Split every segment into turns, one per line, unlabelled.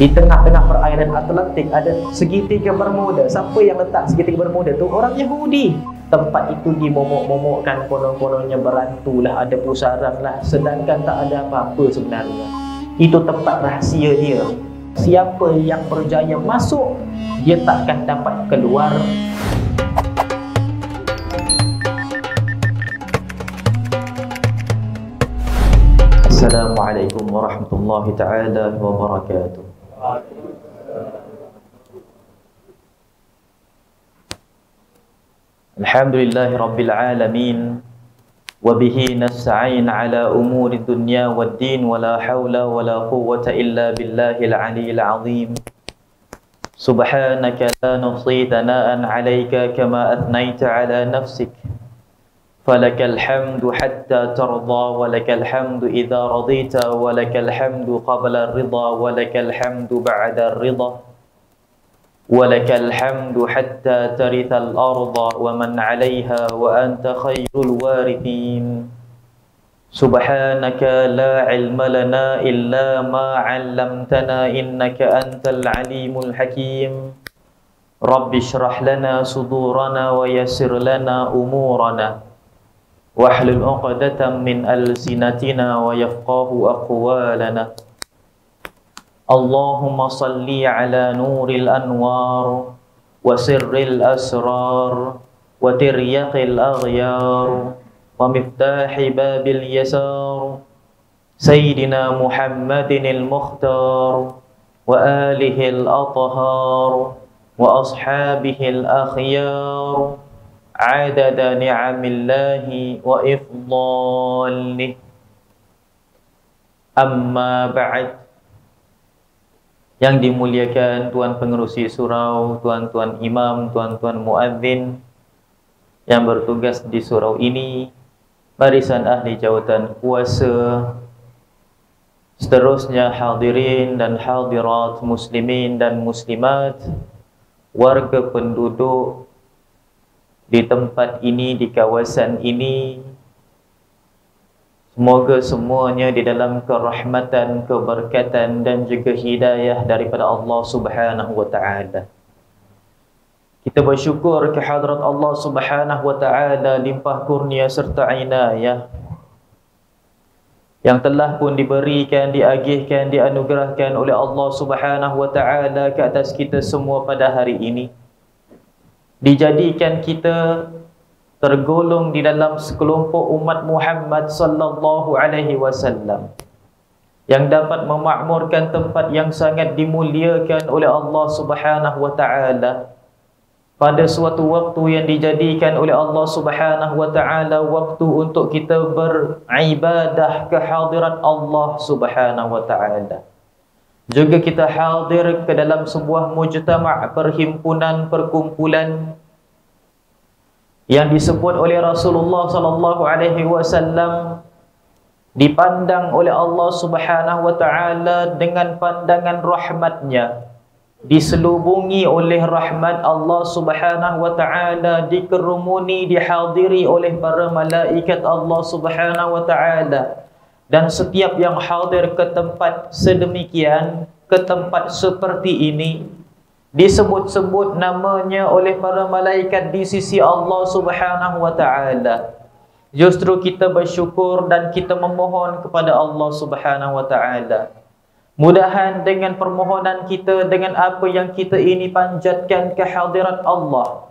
Di tengah-tengah perairan Atlantik ada segitiga Bermuda. Siapa yang letak segitiga Bermuda tu? Orang Yahudi. Tempat itu dimomok-momokkan, konon-kononnya berantulah, ada pusaran lah, sedangkan tak ada apa-apa sebenarnya. Itu tempat rahsia dia. Siapa yang berjaya masuk, dia takkan dapat keluar. Assalamualaikum warahmatullahi ta'ala wabarakatuh. Alhamdulillahi rabbil alamin, wabihi nasta'in ala umuri dunya waddin, wala hawla wala quwwata illa billahil aliyyil azim. Subhanaka la nuhsi thana'an 'alaika kama athnayta 'ala nafsik, falakal hamdu hatta tarda, walakal hamdu idza radita, walakal hamdu qabla ar-ridha, walakal hamdu ba'da ar-ridha, walakal hamdu hatta tarithal arda wa man 'alayha wa anta khairul warithin. Subhanaka la ilma lana illa ma 'allamtana innaka antal alimul hakim. Rabbi shrah lana sudurana wa yassir lana umurana wahlul 'uqdatam min alsinatina wa yafqahu aqwalana. Allahumma salli ala nuril anwar wa sirril asrar wa tiryaqil aghyar wa miftahi babil yasar Sayyidina Muhammadinil Mukhtar wa alihil athhar wa ashabihil akhyar adada ni'amillahi wa ifdalih. Amma ba'd. Yang dimuliakan tuan pengerusi surau, tuan-tuan imam, tuan-tuan muadzin yang bertugas di surau ini, barisan ahli jawatan kuasa, seterusnya hadirin dan hadirat, muslimin dan muslimat, warga penduduk di tempat ini, di kawasan ini, semoga semuanya di dalam kerahmatan, keberkatan dan juga hidayah daripada Allah Subhanahu wa taala. Kita bersyukur kehadrat Allah Subhanahu wa taala limpah kurnia serta inayah yang telah pun diberikan, diagihkan, dianugerahkan oleh Allah Subhanahu wa taala ke atas kita semua pada hari ini. Dijadikan kita tergolong di dalam sekelompok umat Muhammad sallallahu alaihi wasallam yang dapat memakmurkan tempat yang sangat dimuliakan oleh Allah Subhanahu wa taala pada suatu waktu yang dijadikan oleh Allah Subhanahu wa taala waktu untuk kita beribadah ke hadirat Allah Subhanahu wa taala. Juga kita hadir ke dalam sebuah mujtama', perhimpunan, perkumpulan yang disebut oleh Rasulullah sallallahu alaihi wasallam dipandang oleh Allah Subhanahu wa taala dengan pandangan rahmatnya, diselubungi oleh rahmat Allah Subhanahu wa taala, dikerumuni, dihadiri oleh para malaikat Allah Subhanahu wa taala. Dan setiap yang hadir ke tempat sedemikian, ke tempat seperti ini, disebut-sebut namanya oleh para malaikat di sisi Allah Subhanahu wa taala. Justru kita bersyukur dan kita memohon kepada Allah Subhanahu wa taala, mudahan dengan permohonan kita, dengan apa yang kita ini panjatkan ke hadirat Allah,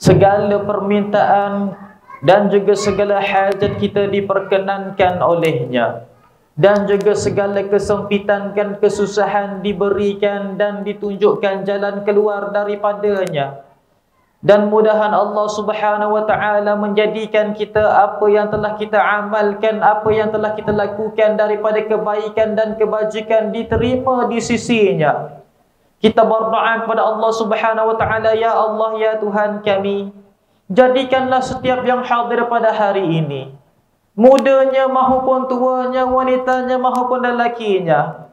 segala permintaan dan juga segala hajat kita diperkenankan olehnya, dan juga segala kesempitan dan kesusahan diberikan dan ditunjukkan jalan keluar daripadanya. Dan mudahan Allah Subhanahu wa taala menjadikan kita apa yang telah kita amalkan, apa yang telah kita lakukan daripada kebaikan dan kebajikan diterima di sisinya. Kita berdoa kepada Allah Subhanahu wa taala, ya Allah, ya Tuhan kami, jadikanlah setiap yang hadir pada hari ini, mudanya mahupun tuanya, wanitanya mahupun lelakinya,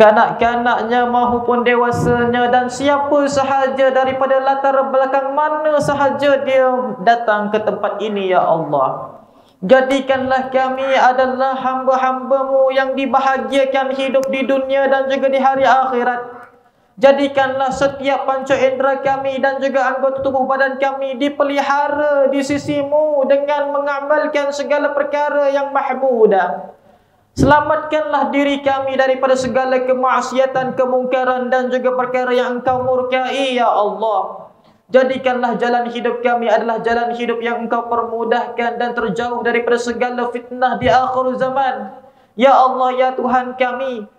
kanak-kanaknya mahupun dewasanya, dan siapa sahaja daripada latar belakang mana sahaja dia datang ke tempat ini, ya Allah, Jadikanlah kami adalah hamba-hamba-Mu yang dibahagiakan hidup di dunia dan juga di hari akhirat. Jadikanlah setiap panca indera kami dan juga anggota tubuh badan kami dipelihara di sisi-Mu dengan mengamalkan segala perkara yang mahmudah. Selamatkanlah diri kami daripada segala kemaksiatan, kemungkaran dan juga perkara yang Engkau murkai, ya Allah. Jadikanlah jalan hidup kami adalah jalan hidup yang Engkau permudahkan dan terjauh daripada segala fitnah di akhir zaman. Ya Allah, ya Tuhan kami,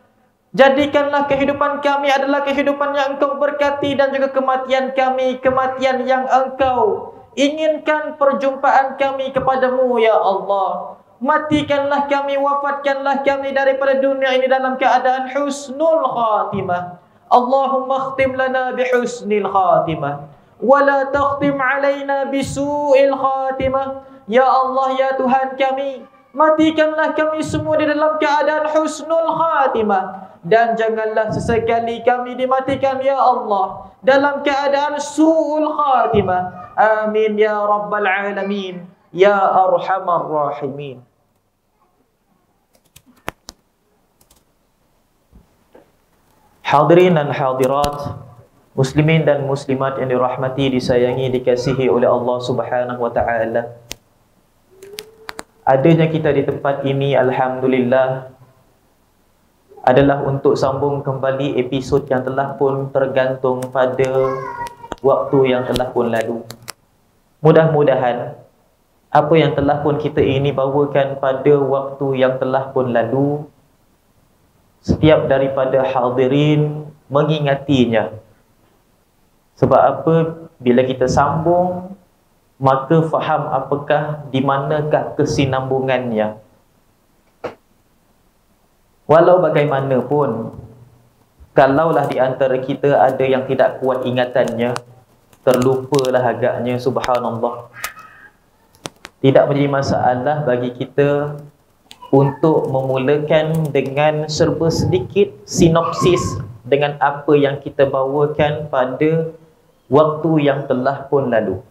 jadikanlah kehidupan kami adalah kehidupan yang Engkau berkati dan juga kematian kami, kematian yang Engkau inginkan perjumpaan kami kepadamu, ya Allah. Matikanlah kami, wafatkanlah kami daripada dunia ini dalam keadaan husnul khatimah. Allahumma khtim lana bihusnil khatimah, wala takhtim alaina bisu'il khatimah. Ya Allah, ya Tuhan kami, matikanlah kami semua di dalam keadaan husnul khatimah, dan janganlah sesekali kami dimatikan, ya Allah, dalam keadaan su'ul khatimah. Amin ya rabbal alamin, ya arhamar rahimin. Hadirin dan hadirat, muslimin dan muslimat yang dirahmati, disayangi, dikasihi oleh Allah Subhanahu wa taala. Adanya kita di tempat ini, alhamdulillah, adalah untuk sambung kembali episod yang telah pun tergantung pada waktu yang telah pun lalu. Mudah-mudahan apa yang telah pun kita ini bawakan pada waktu yang telah pun lalu, setiap daripada hadirin mengingatinya. Sebab apa? Bila kita sambung, maka faham apakah, di manakah kesinambungannya. Walau bagaimanapun, kalaulah di antara kita ada yang tidak kuat ingatannya, terlupalah agaknya, subhanallah. Tidak menjadi masalah bagi kita untuk memulakan dengan serba sedikit sinopsis dengan apa yang kita bawakan pada waktu yang telah pun lalu.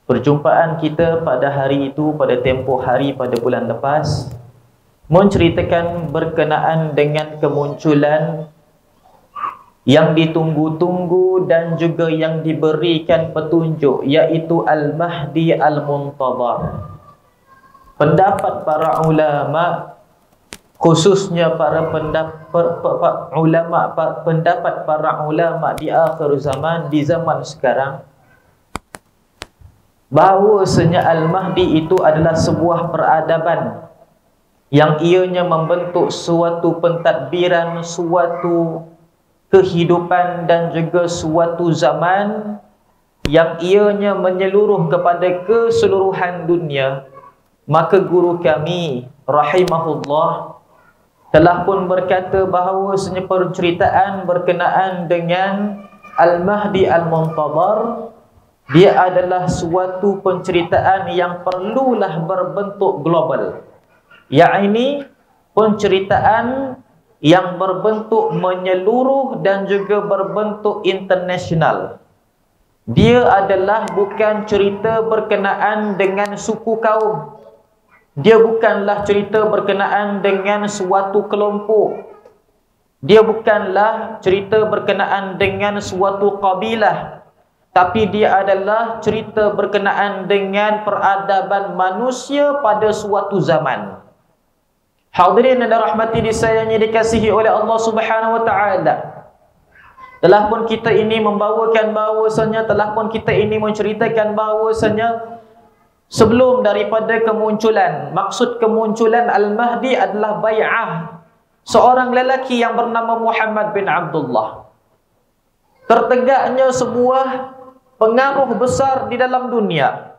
Perjumpaan kita pada hari itu, pada tempoh hari pada bulan lepas, menceritakan berkenaan dengan kemunculan yang ditunggu-tunggu dan juga yang diberikan petunjuk, iaitu Al-Mahdi Al-Muntadhar. Pendapat para ulama, khususnya para pendapat para ulama di akhir zaman, di zaman sekarang, bahawasanya Al-Mahdi itu adalah sebuah peradaban yang ianya membentuk suatu pentadbiran, suatu kehidupan dan juga suatu zaman yang ianya menyeluruh kepada keseluruhan dunia. Maka guru kami rahimahullah telah pun berkata bahawasanya penceritaan berkenaan dengan Al-Mahdi Al-Muntadhar, dia adalah suatu penceritaan yang perlulah berbentuk global, yakni penceritaan yang berbentuk menyeluruh dan juga berbentuk internasional. Dia adalah bukan cerita berkenaan dengan suku kaum. Dia bukanlah cerita berkenaan dengan suatu kelompok. Dia bukanlah cerita berkenaan dengan suatu kabilah. Tapi dia adalah cerita berkenaan dengan peradaban manusia pada suatu zaman. Hadirin dan rahmati disayangi, dikasihi oleh Allah Subhanahu wa taala. Telah pun kita ini membawakan bahawasanya, telah pun kita ini menceritakan bahawasanya, sebelum daripada kemunculan, maksud kemunculan Al-Mahdi adalah bai'ah seorang lelaki yang bernama Muhammad bin Abdullah. Tertegaknya sebuah pengaruh besar di dalam dunia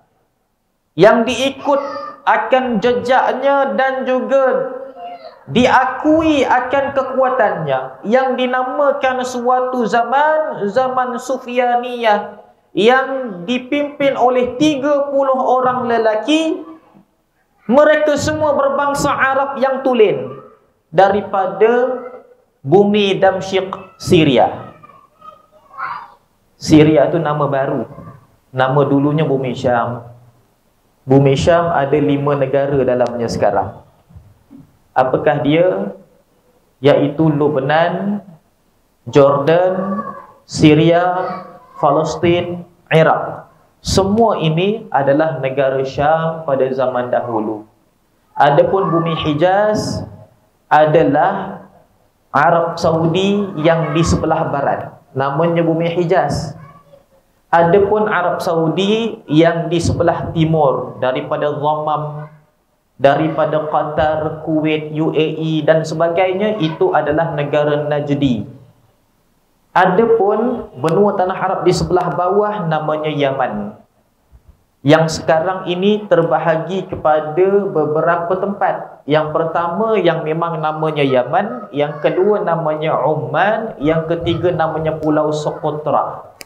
yang diikut akan jejaknya dan juga diakui akan kekuatannya, yang dinamakan suatu zaman, zaman Sufyaniyah, yang dipimpin oleh 30 orang lelaki. Mereka semua berbangsa Arab yang tulen daripada bumi Damsyik, Syria. Syria itu nama baru. Nama dulunya bumi Syam. Bumi Syam ada 5 negara dalamnya sekarang. Apakah dia? Iaitu Lebanon, Jordan, Syria, Palestin, Iraq. Semua ini adalah negara Syam pada zaman dahulu. Adapun bumi Hijaz adalah Arab Saudi yang di sebelah barat, namanya bumi Hijaz. Adapun Arab Saudi yang di sebelah timur, daripada Dhamam, daripada Qatar, Kuwait, UAE dan sebagainya, itu adalah negara Najdi. Adapun benua tanah Arab di sebelah bawah namanya Yaman, yang sekarang ini terbahagi kepada beberapa tempat. Yang pertama yang memang namanya Yaman, yang kedua namanya Oman, yang ketiga namanya Pulau Socotra.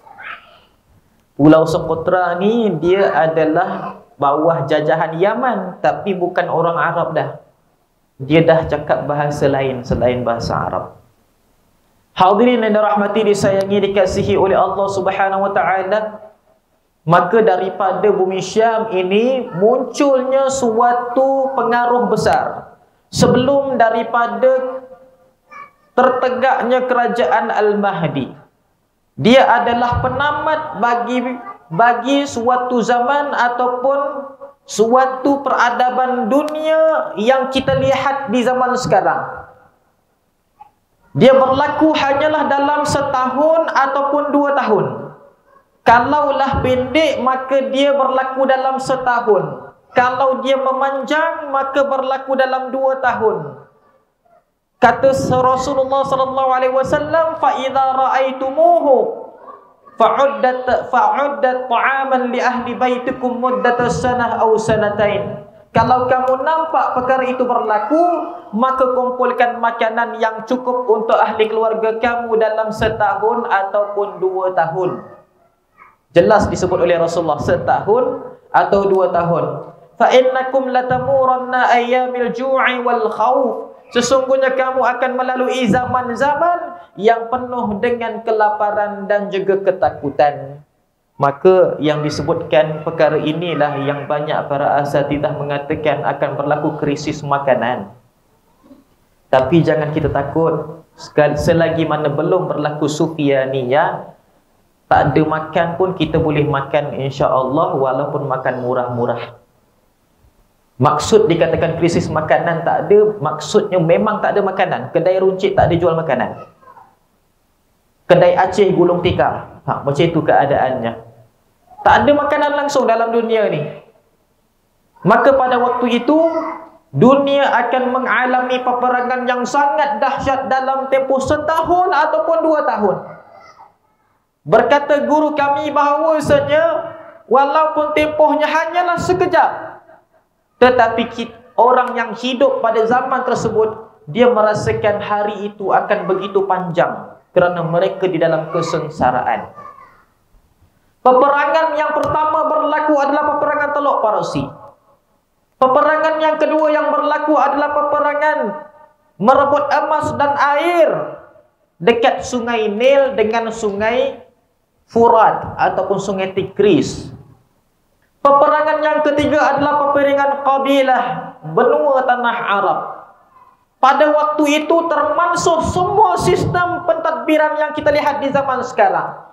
Pulau Socotra ni dia adalah bawah jajahan Yaman, tapi bukan orang Arab dah. Dia dah cakap bahasa lain selain bahasa Arab. Hadirin yang dirahmati, disayangi, dikasihi oleh Allah Subhanahu wa taala, maka daripada bumi Syam ini munculnya suatu pengaruh besar. Sebelum daripada tertegaknya kerajaan Al-Mahdi, dia adalah penamat bagi suatu zaman ataupun suatu peradaban dunia yang kita lihat di zaman sekarang. Dia berlaku hanyalah dalam setahun ataupun 2 tahun. Kalaulah pendek, maka dia berlaku dalam setahun. Kalau dia memanjang, maka berlaku dalam 2 tahun. Kata Rasulullah sallallahu alaihi wasallam, fa idza ra'aitumuhu fa'uddat ta'aman li ahli baitikum muddatas sanah aw sanatain. Kalau kamu nampak perkara itu berlaku, maka kumpulkan makanan yang cukup untuk ahli keluarga kamu dalam setahun ataupun 2 tahun. Jelas disebut oleh Rasulullah, setahun atau 2 tahun. Fa innakum latamuranna ayyamil ju'i wal khauf. Sesungguhnya kamu akan melalui zaman-zaman yang penuh dengan kelaparan dan juga ketakutan. Maka yang disebutkan perkara inilah yang banyak para asatidah mengatakan akan berlaku krisis makanan. Tapi jangan kita takut, selagi mana belum berlaku Sufyaniyah, tak ada makan pun kita boleh makan insya-Allah, walaupun makan murah-murah. Maksud dikatakan krisis makanan tak ada, maksudnya memang tak ada makanan. Kedai runcit tak ada jual makanan. Kedai Aceh gulung tikar, macam itu keadaannya. Tak ada makanan langsung dalam dunia ni. Maka pada waktu itu dunia akan mengalami peperangan yang sangat dahsyat dalam tempoh setahun ataupun 2 tahun. Berkata guru kami bahawasanya walaupun tempohnya hanyalah sekejap, tetapi orang yang hidup pada zaman tersebut, dia merasakan hari itu akan begitu panjang kerana mereka di dalam kesengsaraan. Peperangan yang pertama berlaku adalah peperangan Teluk Parsi. Peperangan yang kedua yang berlaku adalah peperangan merebut emas dan air dekat sungai Nil dengan sungai Furat ataupun sungai Tigris. Peperangan yang ketiga adalah peperangan Qabilah, benua tanah Arab. Pada waktu itu termansuh semua sistem pentadbiran yang kita lihat di zaman sekarang.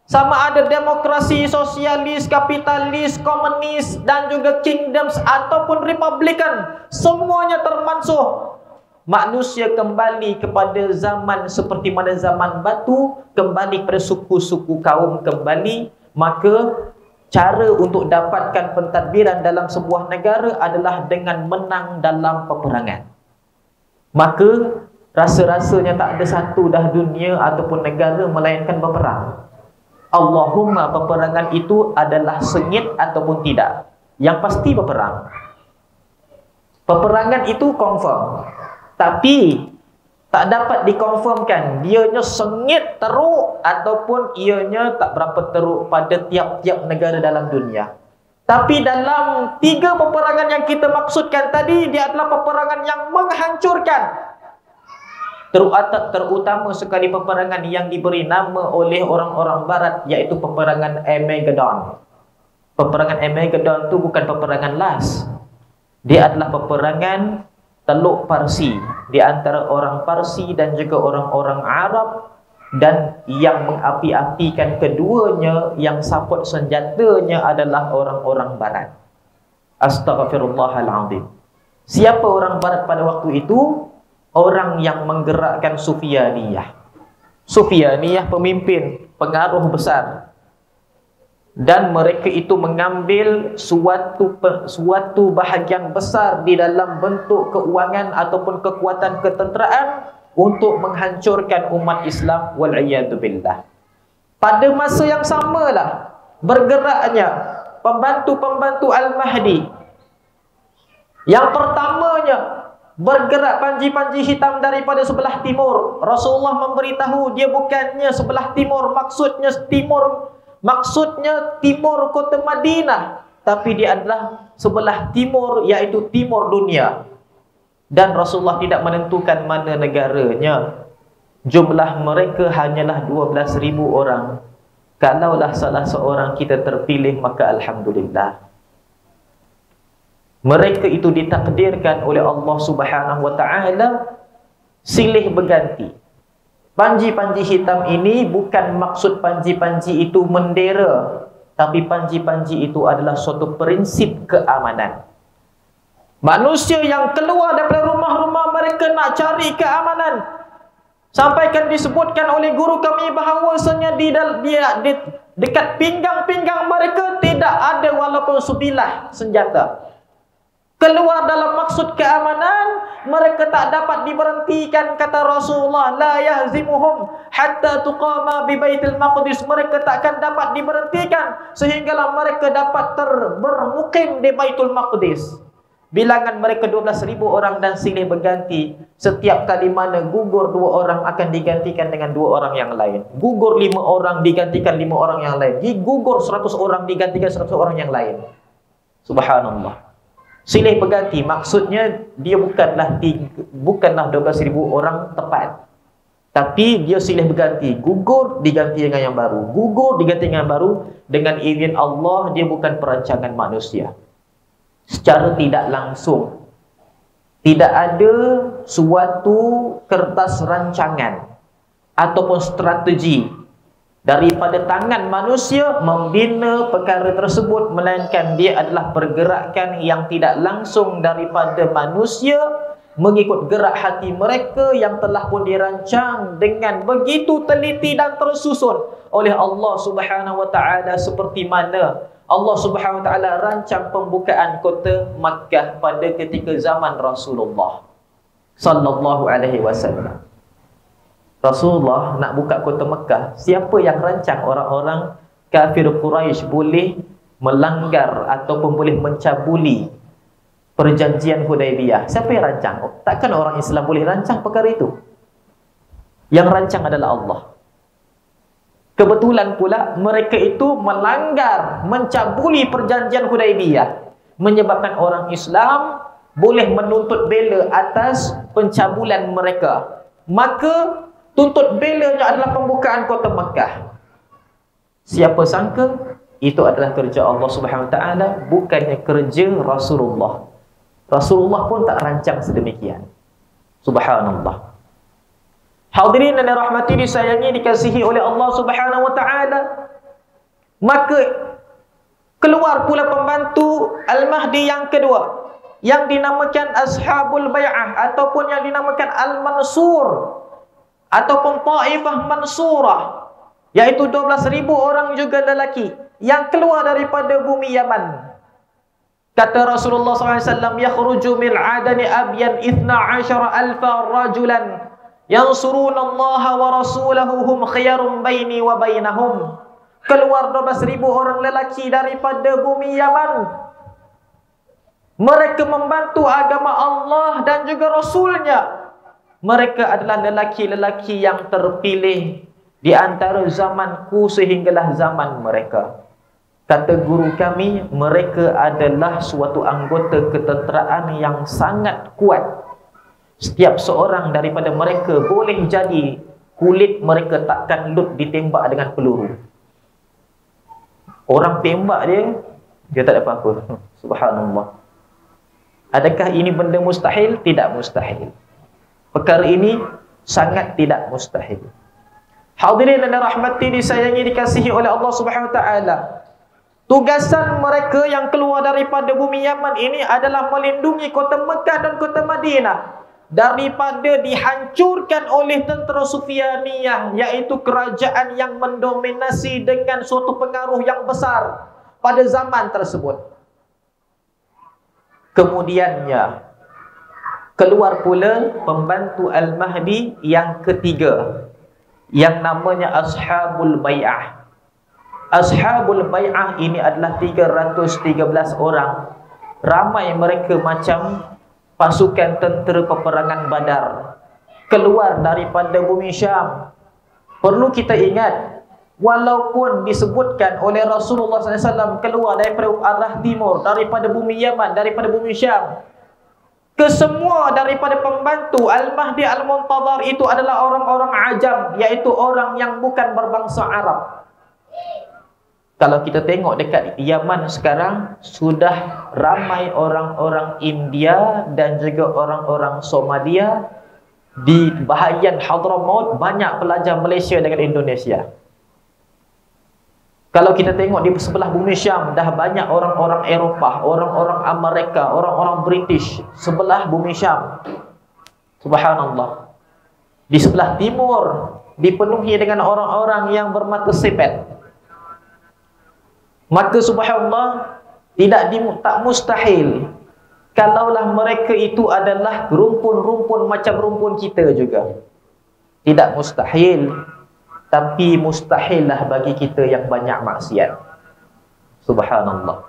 Sama ada demokrasi, sosialis, kapitalis, komunis dan juga kingdoms ataupun republikan, semuanya termansuh. Manusia kembali kepada zaman seperti mana zaman batu, kembali pada suku-suku kaum kembali. Maka cara untuk dapatkan pentadbiran dalam sebuah negara adalah dengan menang dalam peperangan. Maka rasa-rasanya tak ada satu dah dunia ataupun negara melainkan berperang. Allahumma peperangan itu adalah sengit ataupun tidak, yang pasti berperang. Peperangan itu confirm, tapi tak dapat dikonfirmkan dianya sengit teruk ataupun ianya tak berapa teruk pada tiap-tiap negara dalam dunia. Tapi dalam 3 peperangan yang kita maksudkan tadi, dia adalah peperangan yang menghancurkan. Terutama sekali peperangan yang diberi nama oleh orang-orang barat, iaitu peperangan Armageddon. Peperangan Armageddon tu bukan peperangan las. Dia adalah peperangan Teluk Parsi di antara orang Parsi dan juga orang-orang Arab, dan yang mengapi-apikan keduanya, yang support senjatanya adalah orang-orang Barat. Astaghfirullahaladzim. Siapa orang Barat pada waktu itu? Orang yang menggerakkan Sufyaniyah. Sufyaniyah pemimpin, pengaruh besar. Dan mereka itu mengambil suatu bahagian besar di dalam bentuk keuangan ataupun kekuatan ketenteraan untuk menghancurkan umat Islam, wal'iyadu billah. Pada masa yang samalah bergeraknya pembantu-pembantu Al-Mahdi. Yang pertamanya bergerak panji-panji hitam daripada sebelah timur. Rasulullah memberitahu dia bukannya sebelah timur, maksudnya timur kota Madinah, tapi dia adalah sebelah timur, iaitu timur dunia. Dan Rasulullah tidak menentukan mana negaranya. Jumlah mereka hanyalah 12,000 orang. Kalaulah salah seorang kita terpilih, maka alhamdulillah. Mereka itu ditakdirkan oleh Allah Subhanahu wa taala silih berganti. Panji-panji hitam ini bukan maksud panji-panji itu mendera, tapi panji-panji itu adalah suatu prinsip keamanan. Manusia yang keluar daripada rumah-rumah mereka nak cari keamanan. Sampaikan disebutkan oleh guru kami bahawasanya di dekat pinggang-pinggang mereka tidak ada walaupun sebilah senjata. Keluar dalam maksud keamanan, mereka tak dapat diberhentikan, kata Rasulullah, la yahzimuhum hatta tuqama bi Baitul Maqdis. Mereka takkan dapat diberhentikan sehinggalah mereka dapat bermukim di Baitul Maqdis. Bilangan mereka 12,000 orang dan silih berganti. Setiap kali mana gugur 2 orang akan digantikan dengan 2 orang yang lain. Gugur 5 orang digantikan 5 orang yang lain. Gugur 100 orang digantikan 100 orang yang lain. Subhanallah. Silih berganti maksudnya dia bukanlah 12,000 orang tepat. Tapi dia silih berganti. Gugur diganti dengan yang baru. Gugur diganti dengan yang baru. Dengan izin Allah, dia bukan perancangan manusia. Secara tidak langsung, tidak ada suatu kertas rancangan ataupun strategi daripada tangan manusia membina perkara tersebut, melainkan dia adalah pergerakan yang tidak langsung daripada manusia mengikut gerak hati mereka yang telah pun dirancang dengan begitu teliti dan tersusun oleh Allah Subhanahu wa taala, seperti mana Allah Subhanahu wa taala rancang pembukaan kota Makkah pada ketika zaman Rasulullah sallallahu alaihi wasallam. Rasulullah nak buka kota Makkah, siapa yang rancang orang-orang kafir Quraisy boleh melanggar ataupun boleh mencabuli perjanjian Hudaibiyah? Siapa yang rancang? Takkan orang Islam boleh rancang perkara itu? Yang rancang adalah Allah. Kebetulan pula mereka itu melanggar, mencabuli perjanjian Hudaibiyah, menyebabkan orang Islam boleh menuntut bela atas pencabulan mereka. Maka tuntut belanya adalah pembukaan kota Makkah. Siapa sangka itu adalah kerja Allah Subhanahu wa taala, bukannya kerja Rasulullah. Rasulullah pun tak rancang sedemikian. Subhanallah. Hadirin dan rahmati disayangi, dikasihi oleh Allah Subhanahu wa taala. Maka keluar pula pembantu Al-Mahdi yang kedua, yang dinamakan Ashabul Bai'ah ataupun yang dinamakan Al-Mansur ataupun Taifah Mansurah, iaitu 12,000 orang juga lelaki yang keluar daripada bumi Yaman. Kata Rasulullah SAW, yakhruju min adani abyan 12,000 rajulan yansuruna Allah wa rasulahu hum khiyarum baini wa bainahum. Keluar 12,000 orang lelaki daripada bumi Yaman. Mereka membantu agama Allah dan juga Rasulnya. Mereka adalah lelaki-lelaki yang terpilih di antara zamanku sehinggalah zaman mereka. Kata guru kami, mereka adalah suatu anggota ketenteraan yang sangat kuat. Setiap seorang daripada mereka boleh jadi kulit mereka takkan lut ditembak dengan peluru. Orang tembak dia, Dia tak ada apa-apa. Subhanallah. Adakah ini benda mustahil? Tidak mustahil. Perkara ini sangat tidak mustahil. Hadirin dan rahmati disayangi dikasihi oleh Allah Subhanahu wa taala. Tugasan mereka yang keluar daripada bumi Yaman ini adalah melindungi kota Mekah dan kota Madinah daripada dihancurkan oleh tentera Sufyaniyah, iaitu kerajaan yang mendominasi dengan suatu pengaruh yang besar pada zaman tersebut. Kemudiannya keluar pula pembantu Al-Mahdi yang ketiga, yang namanya Ashabul Bai'ah. Ashabul Bai'ah ini adalah 313 orang. Ramai mereka macam pasukan tentera peperangan Badar, keluar daripada bumi Syam. Perlu kita ingat, walaupun disebutkan oleh Rasulullah SAW keluar daripada arah timur, daripada bumi Yaman, daripada bumi Syam, kesemua daripada pembantu Al-Mahdi Al-Muntadhar itu adalah orang-orang Ajam, iaitu orang yang bukan berbangsa Arab. Kalau kita tengok dekat Yaman sekarang, sudah ramai orang-orang India dan juga orang-orang Somalia. Di bahagian Hadramaut banyak pelajar Malaysia dengan Indonesia. Kalau kita tengok di sebelah bumi Syam, dah banyak orang-orang Eropah, orang-orang Amerika, orang-orang British sebelah bumi Syam. Subhanallah. Di sebelah timur dipenuhi dengan orang-orang yang bermata sipit. Maka subhanallah, tak mustahil kalaulah mereka itu adalah rumpun-rumpun macam rumpun kita juga. Tidak mustahil. Tapi mustahillah bagi kita yang banyak maksiat. Subhanallah.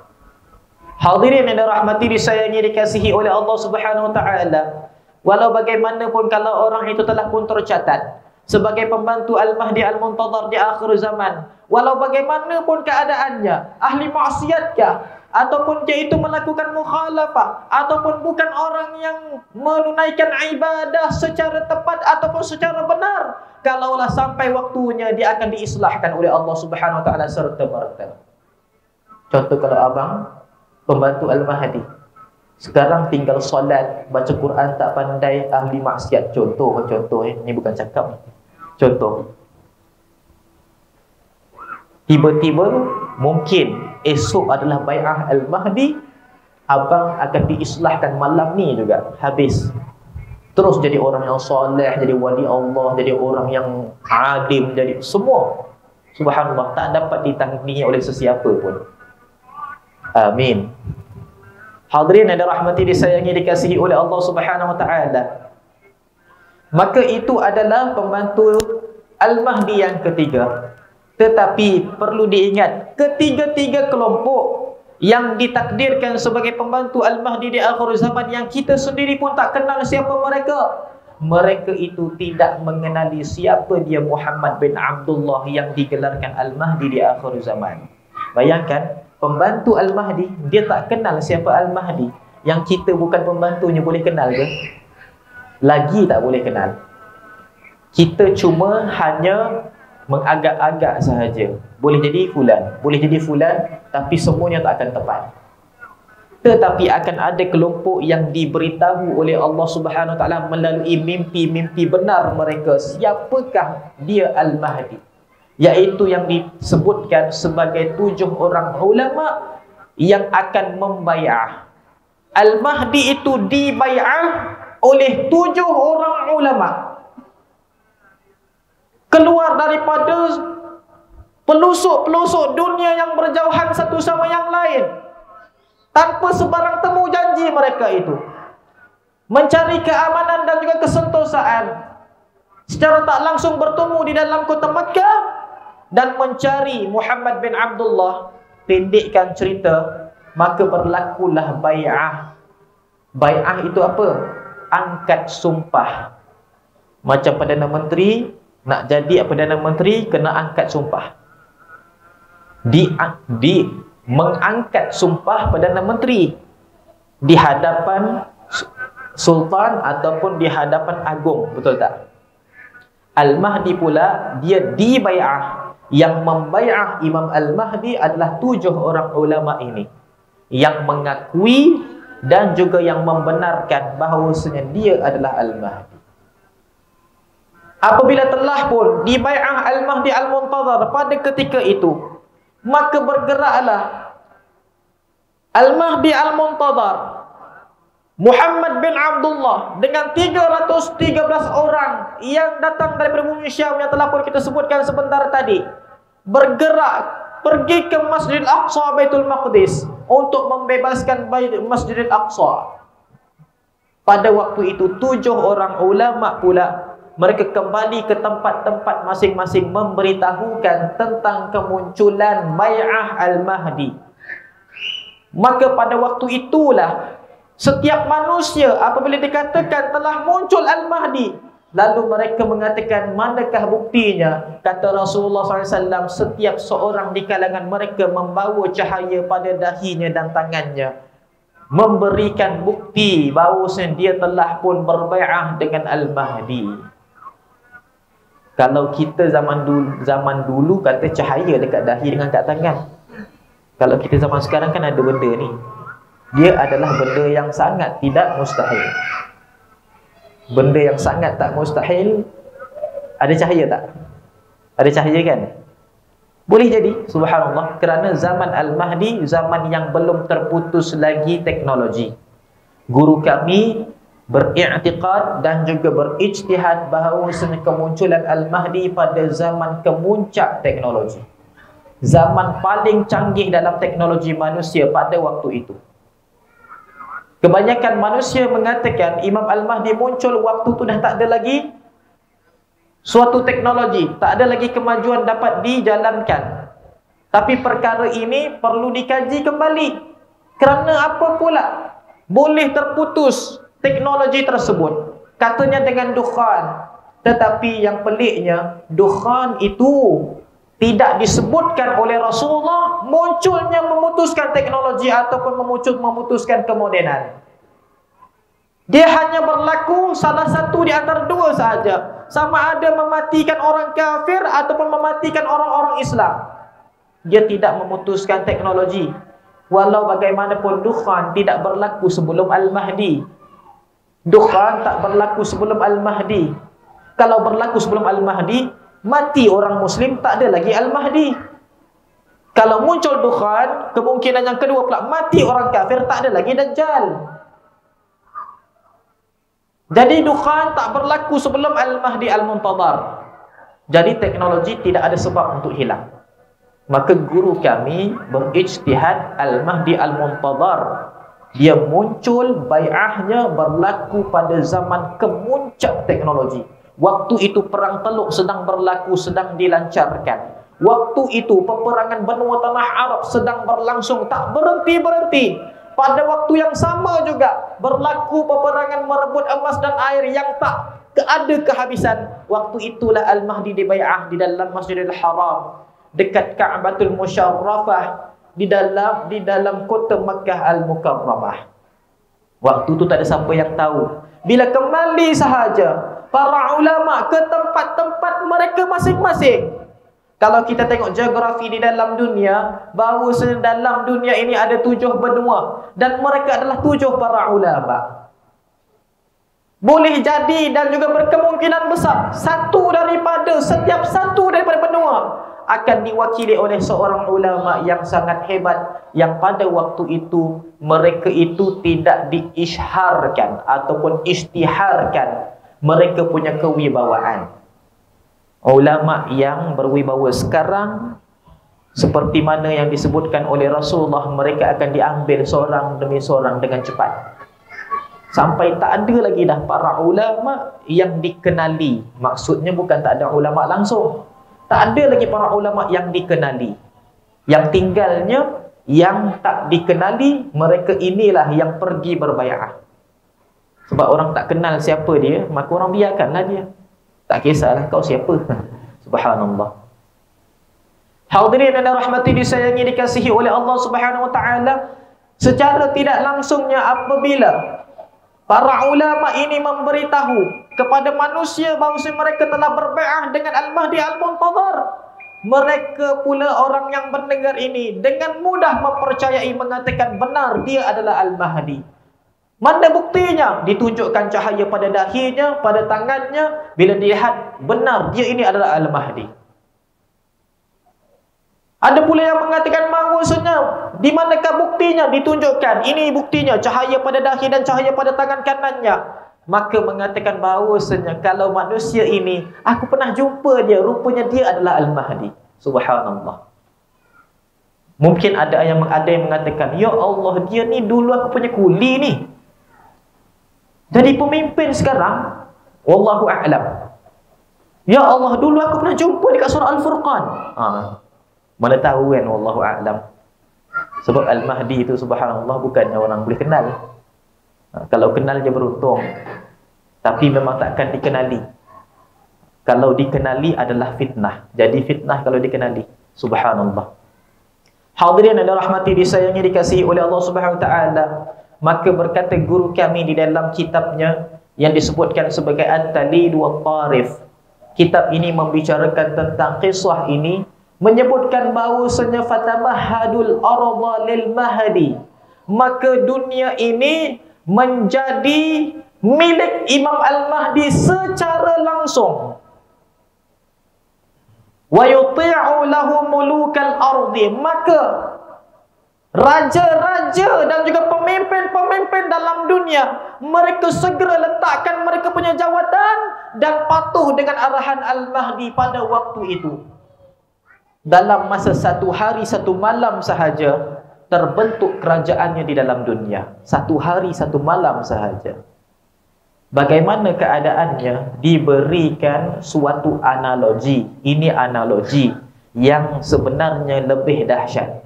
Hadirin yang dirahmati, disayangi, dikasihi oleh Allah Subhanahu wa taala. Walau bagaimanapun kalau orang itu telah pun tercatat sebagai pembantu Al-Mahdi Al-Muntadhar di akhir zaman, walau bagaimanapun keadaannya, ahli maksiatkah, ataupun dia itu melakukan mukhalafah, ataupun bukan orang yang menunaikan ibadah secara tepat ataupun secara benar, kalaulah sampai waktunya dia akan diislahkan oleh Allah Subhanahu wa taala serta merta. Contoh, kalau abang pembantu Al-Mahdi sekarang tinggal solat, baca Quran tak pandai, ahli maksiat, contoh ini bukan cakap, contoh. Tiba-tiba mungkin esok adalah bai'ah Al-Mahdi, abang akan diislahkan malam ni juga, habis. Terus jadi orang yang soleh, jadi wali Allah, jadi orang yang alim, jadi semua. Subhanallah, tak dapat ditandingi oleh sesiapa pun. Amin. Hadirin yang dirahmati, disayangi, dikasihi oleh Allah Subhanahu wa taala. Maka itu adalah pembantu Al-Mahdi yang ketiga. Tetapi perlu diingat, ketiga-tiga kelompok yang ditakdirkan sebagai pembantu Al-Mahdi di akhir zaman, yang kita sendiri pun tak kenal siapa mereka, mereka itu tidak mengenali siapa dia Muhammad bin Abdullah yang digelarkan Al-Mahdi di akhir zaman. Bayangkan, pembantu Al-Mahdi, dia tak kenal siapa Al-Mahdi. Yang kita bukan pembantunya boleh kenal ke? Lagi tak boleh kenal. Kita cuma hanya mengagak-agak sahaja. Boleh jadi fulan, boleh jadi fulan, tapi semuanya tak akan tepat. Tetapi akan ada kelompok yang diberitahu oleh Allah Subhanahu wa taala melalui mimpi-mimpi benar mereka siapakah dia Al-Mahdi, iaitu yang disebutkan sebagai 7 orang ulama yang akan membai'ah. Al-Mahdi itu dibai'ah oleh 7 orang ulama, keluar daripada pelosok-pelosok dunia yang berjauhan satu sama yang lain, tanpa sebarang temu janji mereka itu, mencari keamanan dan juga kesentosaan, secara tak langsung bertemu di dalam kota Makkah dan mencari Muhammad bin Abdullah. Pendekkan cerita, maka berlakulah bai'ah. Bai'ah itu apa? Angkat sumpah. Macam Perdana Menteri nak jadi Perdana Menteri, kena angkat sumpah. Mengangkat sumpah Perdana Menteri di hadapan Sultan ataupun di hadapan Agung, betul tak? Al-Mahdi pula, dia dibai'ah. Yang membai'ah Imam Al-Mahdi adalah 7 orang ulama ini. yang mengakui dan juga yang membenarkan bahawasanya dia adalah Al-Mahdi. Apabila telah pun di bai'ah Al-Mahdi Al-Muntazar pada ketika itu, maka bergeraklah Al-Mahdi Al-Muntazar Muhammad bin Abdullah dengan 313 orang yang datang dari bumi Syam yang telah pun kita sebutkan sebentar tadi, bergerak pergi ke Masjidil Aqsa Baitul Maqdis untuk membebaskan Masjidil Aqsa. Pada waktu itu 7 orang ulama pula mereka kembali ke tempat-tempat masing-masing memberitahukan tentang kemunculan Bai'ah Al-Mahdi. Maka pada waktu itulah setiap manusia apabila dikatakan telah muncul Al-Mahdi, lalu mereka mengatakan, manakah buktinya? Kata Rasulullah SAW, setiap seorang di kalangan mereka membawa cahaya pada dahinya dan tangannya, memberikan bukti bahawa dia telah pun berbai'ah dengan Al-Mahdi. Kalau kita zaman dulu kata cahaya dekat dahi dengan kat tangan. Kalau kita zaman sekarang kan ada benda ni. Dia adalah benda yang sangat tidak mustahil. Benda yang sangat tak mustahil. Ada cahaya tak? Ada cahaya kan? Boleh jadi, subhanallah, kerana zaman Al-Mahdi zaman yang belum terputus lagi teknologi. Guru kami beriktikad dan juga berijtihad bahawa kemunculan Al-Mahdi pada zaman kemuncak teknologi, zaman paling canggih dalam teknologi manusia pada waktu itu. Kebanyakan manusia mengatakan Imam Al-Mahdi muncul waktu tu dah tak ada lagi suatu teknologi, tak ada lagi kemajuan dapat dijalankan. Tapi perkara ini perlu dikaji kembali. Kerana apa pula boleh terputus teknologi tersebut? Katanya dengan dukhan. Tetapi yang peliknya, dukhan itu tidak disebutkan oleh Rasulullah munculnya memutuskan teknologi ataupun memutuskan kemodenan. Dia hanya berlaku salah satu di antara dua sahaja. Sama ada mematikan orang kafir ataupun mematikan orang-orang Islam. Dia tidak memutuskan teknologi. Walau bagaimanapun dukhan tidak berlaku sebelum Al-Mahdi. Dukhan tak berlaku sebelum Al-Mahdi. Kalau berlaku sebelum Al-Mahdi, mati orang Muslim, tak ada lagi Al-Mahdi. Kalau muncul dukhan, kemungkinan yang kedua pula, mati orang kafir, tak ada lagi Dajjal. Jadi dukhan tak berlaku sebelum Al-Mahdi Al-Muntazar. Jadi teknologi tidak ada sebab untuk hilang. Maka guru kami berijtihad Al-Mahdi Al-Muntazar, dia muncul, bai'ahnya berlaku pada zaman kemuncak teknologi. Waktu itu perang Teluk sedang berlaku, sedang dilancarkan. Waktu itu peperangan benua tanah Arab sedang berlangsung, tak berhenti-berhenti. Pada waktu yang sama juga berlaku peperangan merebut emas dan air yang tak ada kehabisan. Waktu itulah Al-Mahdi dibai'ah di dalam Masjidil Haram, dekat Ka'batul Musyarrafah, di dalam kota Makkah Al-Mukarramah. Waktu itu tak ada siapa yang tahu. Bila kembali sahaja para ulama ke tempat-tempat mereka masing-masing. Kalau kita tengok geografi di dalam dunia, bahawa dalam dunia ini ada 7 benua dan mereka adalah 7 para ulama. Boleh jadi dan juga berkemungkinan besar setiap satu daripada benua akan diwakili oleh seorang ulama yang sangat hebat, yang pada waktu itu mereka itu tidak diisyharkan ataupun isytiharkan mereka punya kewibawaan. Ulama yang berwibawa sekarang, seperti mana yang disebutkan oleh Rasulullah, mereka akan diambil seorang demi seorang dengan cepat. Sampai tak ada lagi dah para ulama yang dikenali. Maksudnya bukan tak ada ulama langsung. Tak ada lagi para ulama yang dikenali. Yang tinggalnya yang tak dikenali, mereka inilah yang pergi berbai'ah. Sebab orang tak kenal siapa dia, maka orang biarkanlah dia. Tak kisahlah kau siapa. Subhanallah. Hadirin yang rahmati, disayangi, dikasihi oleh Allah Subhanahu wa taala, secara tidak langsungnya apabila para ulama ini memberitahu kepada manusia bahawa mereka telah berbai'ah dengan Al-Mahdi Al-Muntazar, Mereka pula orang yang mendengar ini dengan mudah mempercayai, mengatakan benar dia adalah Al-Mahdi. Mana buktinya? Ditunjukkan cahaya pada dahinya, pada tangannya. Bila dilihat, benar dia ini adalah Al-Mahdi. Ada pula yang mengatakan bahawasanya, di manakah buktinya? Ditunjukkan, ini buktinya, cahaya pada dahi dan cahaya pada tangan kanannya. Maka mengatakan bahawasanya, kalau manusia ini, aku pernah jumpa dia, rupanya dia adalah Al-Mahdi. Subhanallah. Mungkin ada yang mengatakan, ya Allah, dia ni dulu aku punya kuli ni, jadi pemimpin sekarang. Wallahu a'lam. Ya Allah, dulu aku pernah jumpa dekat surah Al-Furqan. Mana tahu kan, wallahu a'lam. Sebab Al-Mahdi itu subhanallah bukannya orang boleh kenal. Kalau kenal dia beruntung. Tapi memang takkan dikenali. Kalau dikenali adalah fitnah. Jadi fitnah kalau dikenali. Subhanallah. Hadirin yang dirahmati, disayangi, dikasihi oleh Allah Subhanahu wa taala. Maka berkata guru kami di dalam kitabnya yang disebutkan sebagai At-Talid wa Tarif. Kitab ini membicarakan tentang kisah ini, menyebutkan bahawasanya fatamahadul arda lil mahdi. Maka dunia ini menjadi milik Imam Al-Mahdi secara langsung. Wa yuti'u lahu mulukal ardi. Maka raja-raja dan juga pemimpin-pemimpin dalam dunia, mereka segera letakkan mereka punya jawatan dan patuh dengan arahan Al-Mahdi pada waktu itu. Dalam masa 1 hari 1 malam sahaja terbentuk kerajaannya di dalam dunia. 1 hari 1 malam sahaja. Bagaimana keadaannya? Diberikan suatu analogi. Ini analogi yang sebenarnya lebih dahsyat,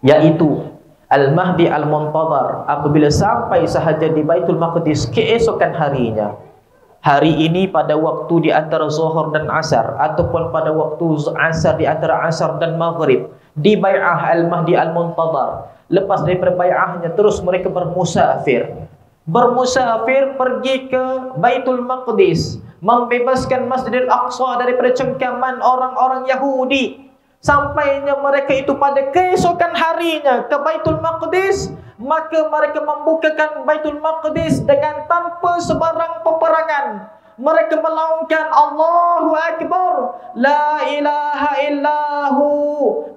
yaitu Al-Mahdi Al-Muntadhar apabila sampai sahaja di Baitul Maqdis keesokan harinya. Hari ini pada waktu di antara Zuhur dan Asar, ataupun pada waktu Asar di antara Asar dan Maghrib, di bai'ah Al-Mahdi Al-Muntadhar. Lepas daripada bai'ahnya, terus mereka bermusafir. Bermusafir pergi ke Baitul Maqdis, membebaskan Masjidil Aqsa daripada cengkaman orang-orang Yahudi. Sampainya mereka itu pada keesokan harinya ke Baitul Maqdis, maka mereka membukakan Baitul Maqdis dengan tanpa sebarang peperangan. Mereka melaungkan Allahu Akbar, La ilaha illahu.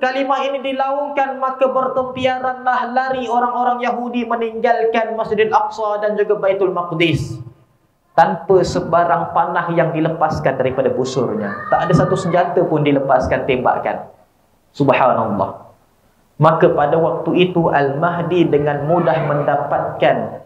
Kalimah ini dilaungkan, maka bertempiaranlah lari orang-orang Yahudi meninggalkan Masjidil Aqsa dan juga Baitul Maqdis. Tanpa sebarang panah yang dilepaskan daripada busurnya. Tak ada satu senjata pun dilepaskan, tembakan. Subhanallah. Maka pada waktu itu Al-Mahdi dengan mudah mendapatkan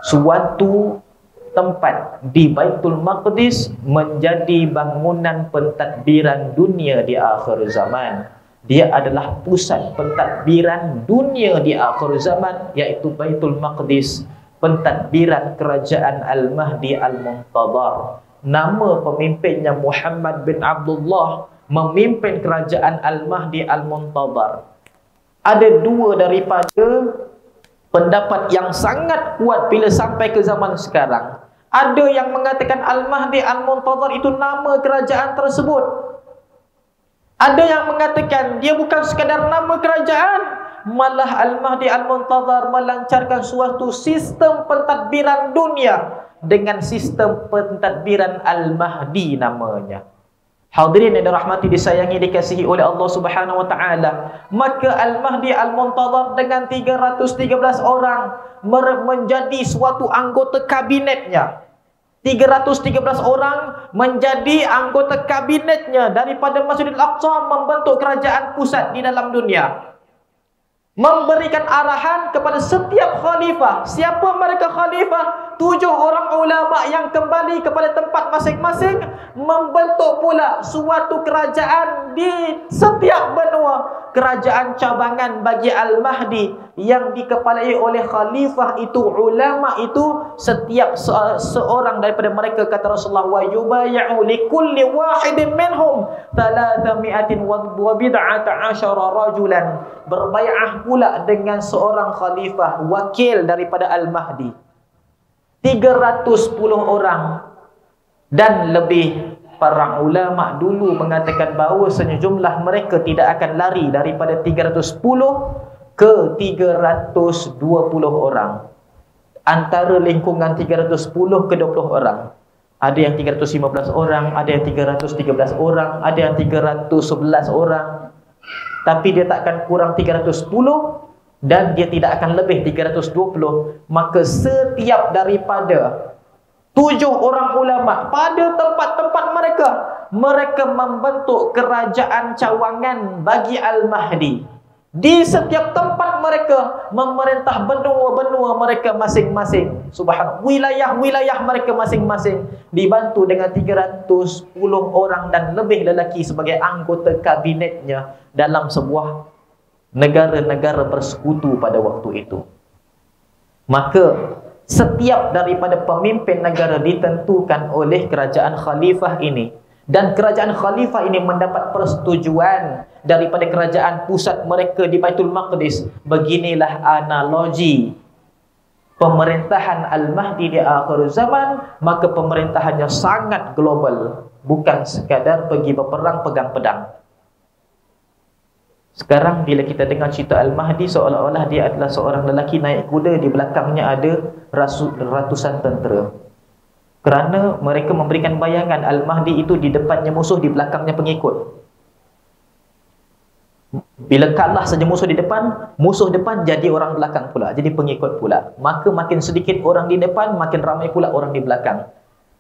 suatu tempat di Baitul Maqdis menjadi bangunan pentadbiran dunia di akhir zaman. Dia adalah pusat pentadbiran dunia di akhir zaman, yaitu Baitul Maqdis, pentadbiran kerajaan Al-Mahdi Al-Muntadhar. Nama pemimpinnya Muhammad bin Abdullah, memimpin kerajaan Al-Mahdi Al-Muntadhar. Ada 2 daripada pendapat yang sangat kuat bila sampai ke zaman sekarang. Ada yang mengatakan Al-Mahdi Al-Muntadhar itu nama kerajaan tersebut. Ada yang mengatakan dia bukan sekadar nama kerajaan, malah Al-Mahdi Al-Muntadhar melancarkan suatu sistem pentadbiran dunia dengan sistem pentadbiran Al-Mahdi namanya. Hadirin yang dirahmati, disayangi, dikasihi oleh Allah Subhanahu wa taala. Maka Al-Mahdi Al-Muntadhar dengan 313 orang menjadi suatu anggota kabinetnya. 313 orang menjadi anggota kabinetnya daripada Masjidil Aqsa, membentuk kerajaan pusat di dalam dunia. Memberikan arahan kepada setiap khalifah. Siapa mereka khalifah? 7 orang ulama yang kembali kepada tempat masing-masing, membentuk pula suatu kerajaan di setiap benua. Kerajaan cabangan bagi Al-Mahdi yang dikepalai oleh khalifah itu, ulama itu. Setiap seorang daripada mereka, kata Rasulullah, wa yubay'u likulli wahidin minhum 310 rajulan. Berbai'ah pula dengan seorang khalifah, wakil daripada Al-Mahdi. 310 orang dan lebih para ulama dulu mengatakan bahawasanya jumlah mereka tidak akan lari daripada 310 ke 320 orang. Antara lingkungan 310 ke 20 orang. Ada yang 315 orang, ada yang 313 orang, ada yang 311 orang. Tapi dia tak akan kurang 310 dan dia tidak akan lebih 320. Maka setiap daripada 7 orang ulama pada tempat-tempat mereka membentuk kerajaan cawangan bagi Al-Mahdi. Di setiap tempat mereka memerintah benua-benua mereka masing-masing. Subhanallah, wilayah-wilayah mereka masing-masing dibantu dengan 310 orang dan lebih lelaki sebagai anggota kabinetnya dalam sebuah negara-negara bersekutu pada waktu itu. Maka setiap daripada pemimpin negara ditentukan oleh kerajaan khalifah ini, dan kerajaan khalifah ini mendapat persetujuan daripada kerajaan pusat mereka di Baitul Maqdis. Beginilah analogi pemerintahan Al-Mahdi di akhir zaman. Maka pemerintahannya sangat global, bukan sekadar pergi berperang pegang pedang. Sekarang bila kita dengar cerita Al-Mahdi, seolah-olah dia adalah seorang lelaki naik kuda, di belakangnya ada ratusan tentera. Kerana mereka memberikan bayangan Al-Mahdi itu di depannya musuh, di belakangnya pengikut. Bila kalah saja musuh depan jadi orang belakang pula, jadi pengikut pula. Maka makin sedikit orang di depan, makin ramai pula orang di belakang.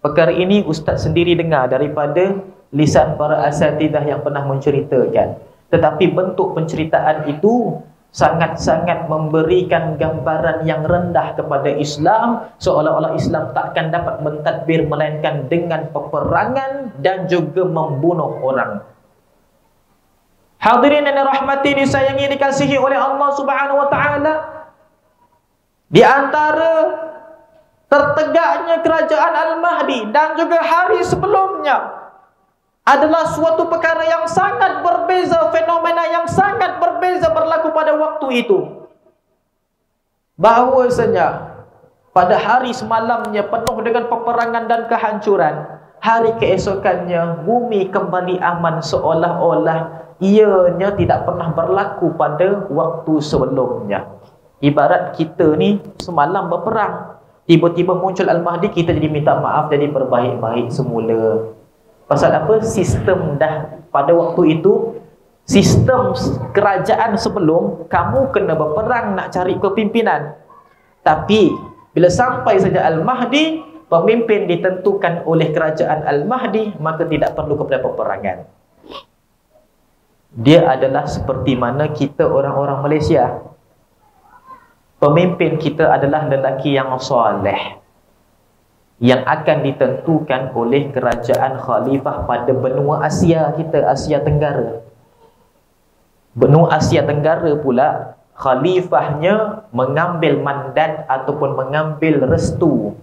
Perkara ini Ustaz sendiri dengar daripada lisan para asatidah yang pernah menceritakan. Tetapi bentuk penceritaan itu sangat-sangat memberikan gambaran yang rendah kepada Islam, seolah-olah Islam takkan dapat mentadbir melainkan dengan peperangan dan juga membunuh orang. Hadirin yang dirahmati, disayangi, dikasihi oleh Allah Subhanahu wa taala, di antara tertegaknya kerajaan Al-Mahdi dan juga hari sebelumnya adalah suatu perkara yang sangat berbeza, fenomena yang sangat berbeza berlaku pada waktu itu. Bahawasanya pada hari semalamnya penuh dengan peperangan dan kehancuran, hari keesokannya bumi kembali aman, seolah-olah ianya tidak pernah berlaku pada waktu sebelumnya. Ibarat kita ni semalam berperang, tiba-tiba muncul Al-Mahdi, kita jadi minta maaf, jadi berbaik-baik semula. Pasal apa? Sistem dah pada waktu itu, sistem kerajaan sebelum, kamu kena berperang nak cari kepimpinan. Tapi bila sampai saja Al-Mahdi, pemimpin ditentukan oleh kerajaan Al-Mahdi, maka tidak perlu kepada peperangan. Dia adalah seperti mana kita orang-orang Malaysia. Pemimpin kita adalah lelaki yang soleh, yang akan ditentukan oleh kerajaan khalifah pada benua Asia kita, Asia Tenggara. Benua Asia Tenggara pula, khalifahnya mengambil mandat ataupun mengambil restu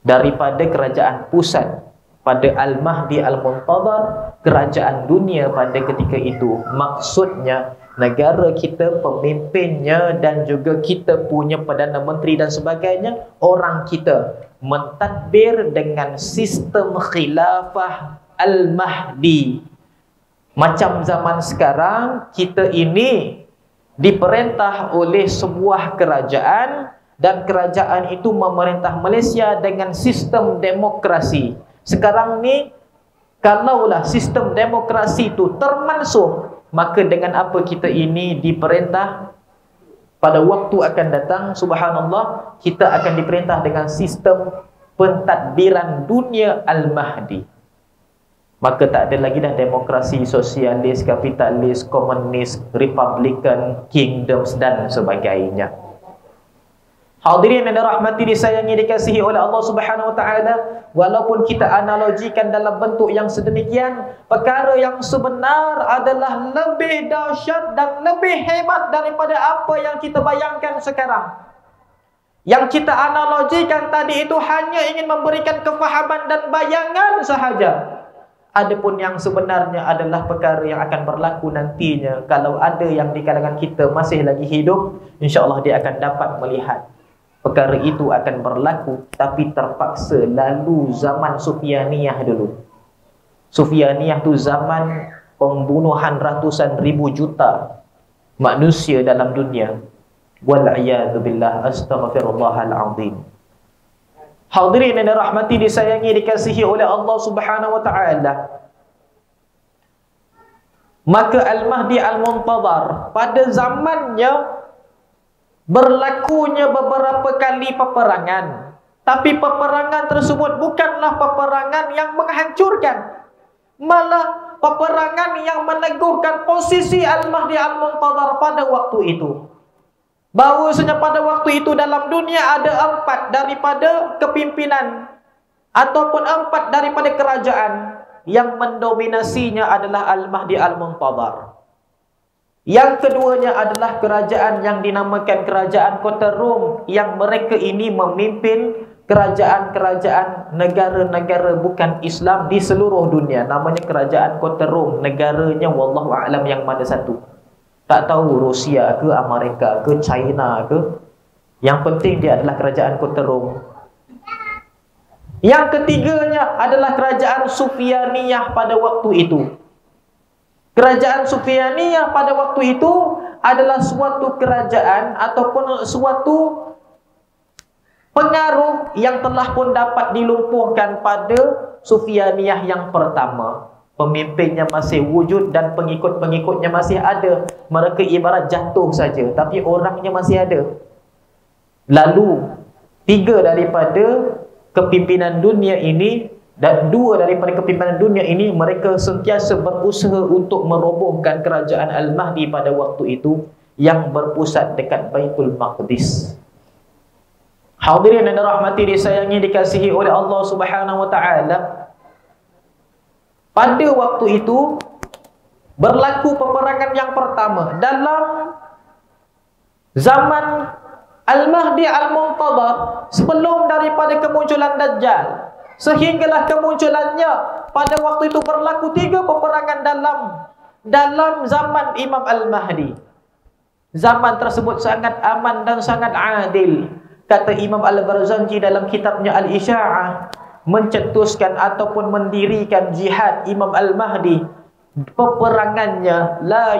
daripada kerajaan pusat pada Al-Mahdi Al-Muntadhar, kerajaan dunia pada ketika itu. Maksudnya negara kita, pemimpinnya dan juga kita punya Perdana Menteri dan sebagainya, orang kita mentadbir dengan sistem khilafah Al-Mahdi. Macam zaman sekarang, kita ini diperintah oleh sebuah kerajaan, dan kerajaan itu memerintah Malaysia dengan sistem demokrasi. Sekarang ni, kalaulah sistem demokrasi itu termansuh, maka dengan apa kita ini diperintah? Pada waktu akan datang, subhanallah, kita akan diperintah dengan sistem pentadbiran dunia Al-Mahdi. Maka tak ada lagi dah demokrasi, sosialis, kapitalis, komunis, republican, kingdoms dan sebagainya. Hadirin yang dirahmati, disayangi, dikasihi oleh Allah Subhanahu wa taala, walaupun kita analogikan dalam bentuk yang sedemikian, perkara yang sebenar adalah lebih dahsyat dan lebih hebat daripada apa yang kita bayangkan sekarang. Yang kita analogikan tadi itu hanya ingin memberikan kefahaman dan bayangan sahaja. Adapun yang sebenarnya adalah perkara yang akan berlaku nantinya. Kalau ada yang di kalangan kita masih lagi hidup, insya-Allah dia akan dapat melihat perkara itu akan berlaku, tapi terpaksa lalu zaman Sufyaniyah dulu. Sufyaniyah tu zaman pembunuhan ratusan ribu juta manusia dalam dunia. Wal'iyadu billah, astaghfirullahal azim. Hadirin yang dirahmati, disayangi, dikasihi oleh Allah Subhanahu wa taala. Maka Al-Mahdi Al-Muntadhar pada zamannya berlakunya beberapa kali peperangan. Tapi peperangan tersebut bukanlah peperangan yang menghancurkan, malah peperangan yang meneguhkan posisi Al-Mahdi Al-Muntadhar pada waktu itu. Bahwasanya pada waktu itu dalam dunia ada 4 daripada kepimpinan ataupun 4 daripada kerajaan yang mendominasinya adalah Al-Mahdi Al-Muntadhar. Yang keduanya adalah kerajaan yang dinamakan Kerajaan Kota Rom, yang mereka ini memimpin kerajaan-kerajaan negara-negara bukan Islam di seluruh dunia. Namanya Kerajaan Kota Rom. Negaranya wallahu a'lam yang mana satu. Tak tahu Rusia ke, Amerika ke, China ke. Yang penting dia adalah Kerajaan Kota Rom. Yang ketiganya adalah Kerajaan Sufyaniyah pada waktu itu. Kerajaan Sufyaniyah pada waktu itu adalah suatu kerajaan ataupun suatu pengaruh yang telah pun dapat dilumpuhkan pada Sufyaniyah yang pertama. Pemimpinnya masih wujud dan pengikut-pengikutnya masih ada. Mereka ibarat jatuh saja, tapi orangnya masih ada. Lalu 3 daripada kepimpinan dunia ini dan 2 daripada kepimpinan dunia ini, mereka sentiasa berusaha untuk merobohkan kerajaan Al-Mahdi pada waktu itu yang berpusat dekat Baitul Maqdis. Hadirin yang dirahmati, disayangi, dikasihi oleh Allah Subhanahu wa taala. Pada waktu itu berlaku peperangan yang pertama dalam zaman Al-Mahdi Al-Muntadhar, sebelum daripada kemunculan Dajjal. Sehinggalah kemunculannya pada waktu itu berlaku 3 peperangan dalam zaman Imam Al-Mahdi. Zaman tersebut sangat aman dan sangat adil. Kata Imam Al-Barzanji dalam kitabnya Al-Isya'ah, mencetuskan ataupun mendirikan jihad Imam Al-Mahdi. Peperangannya la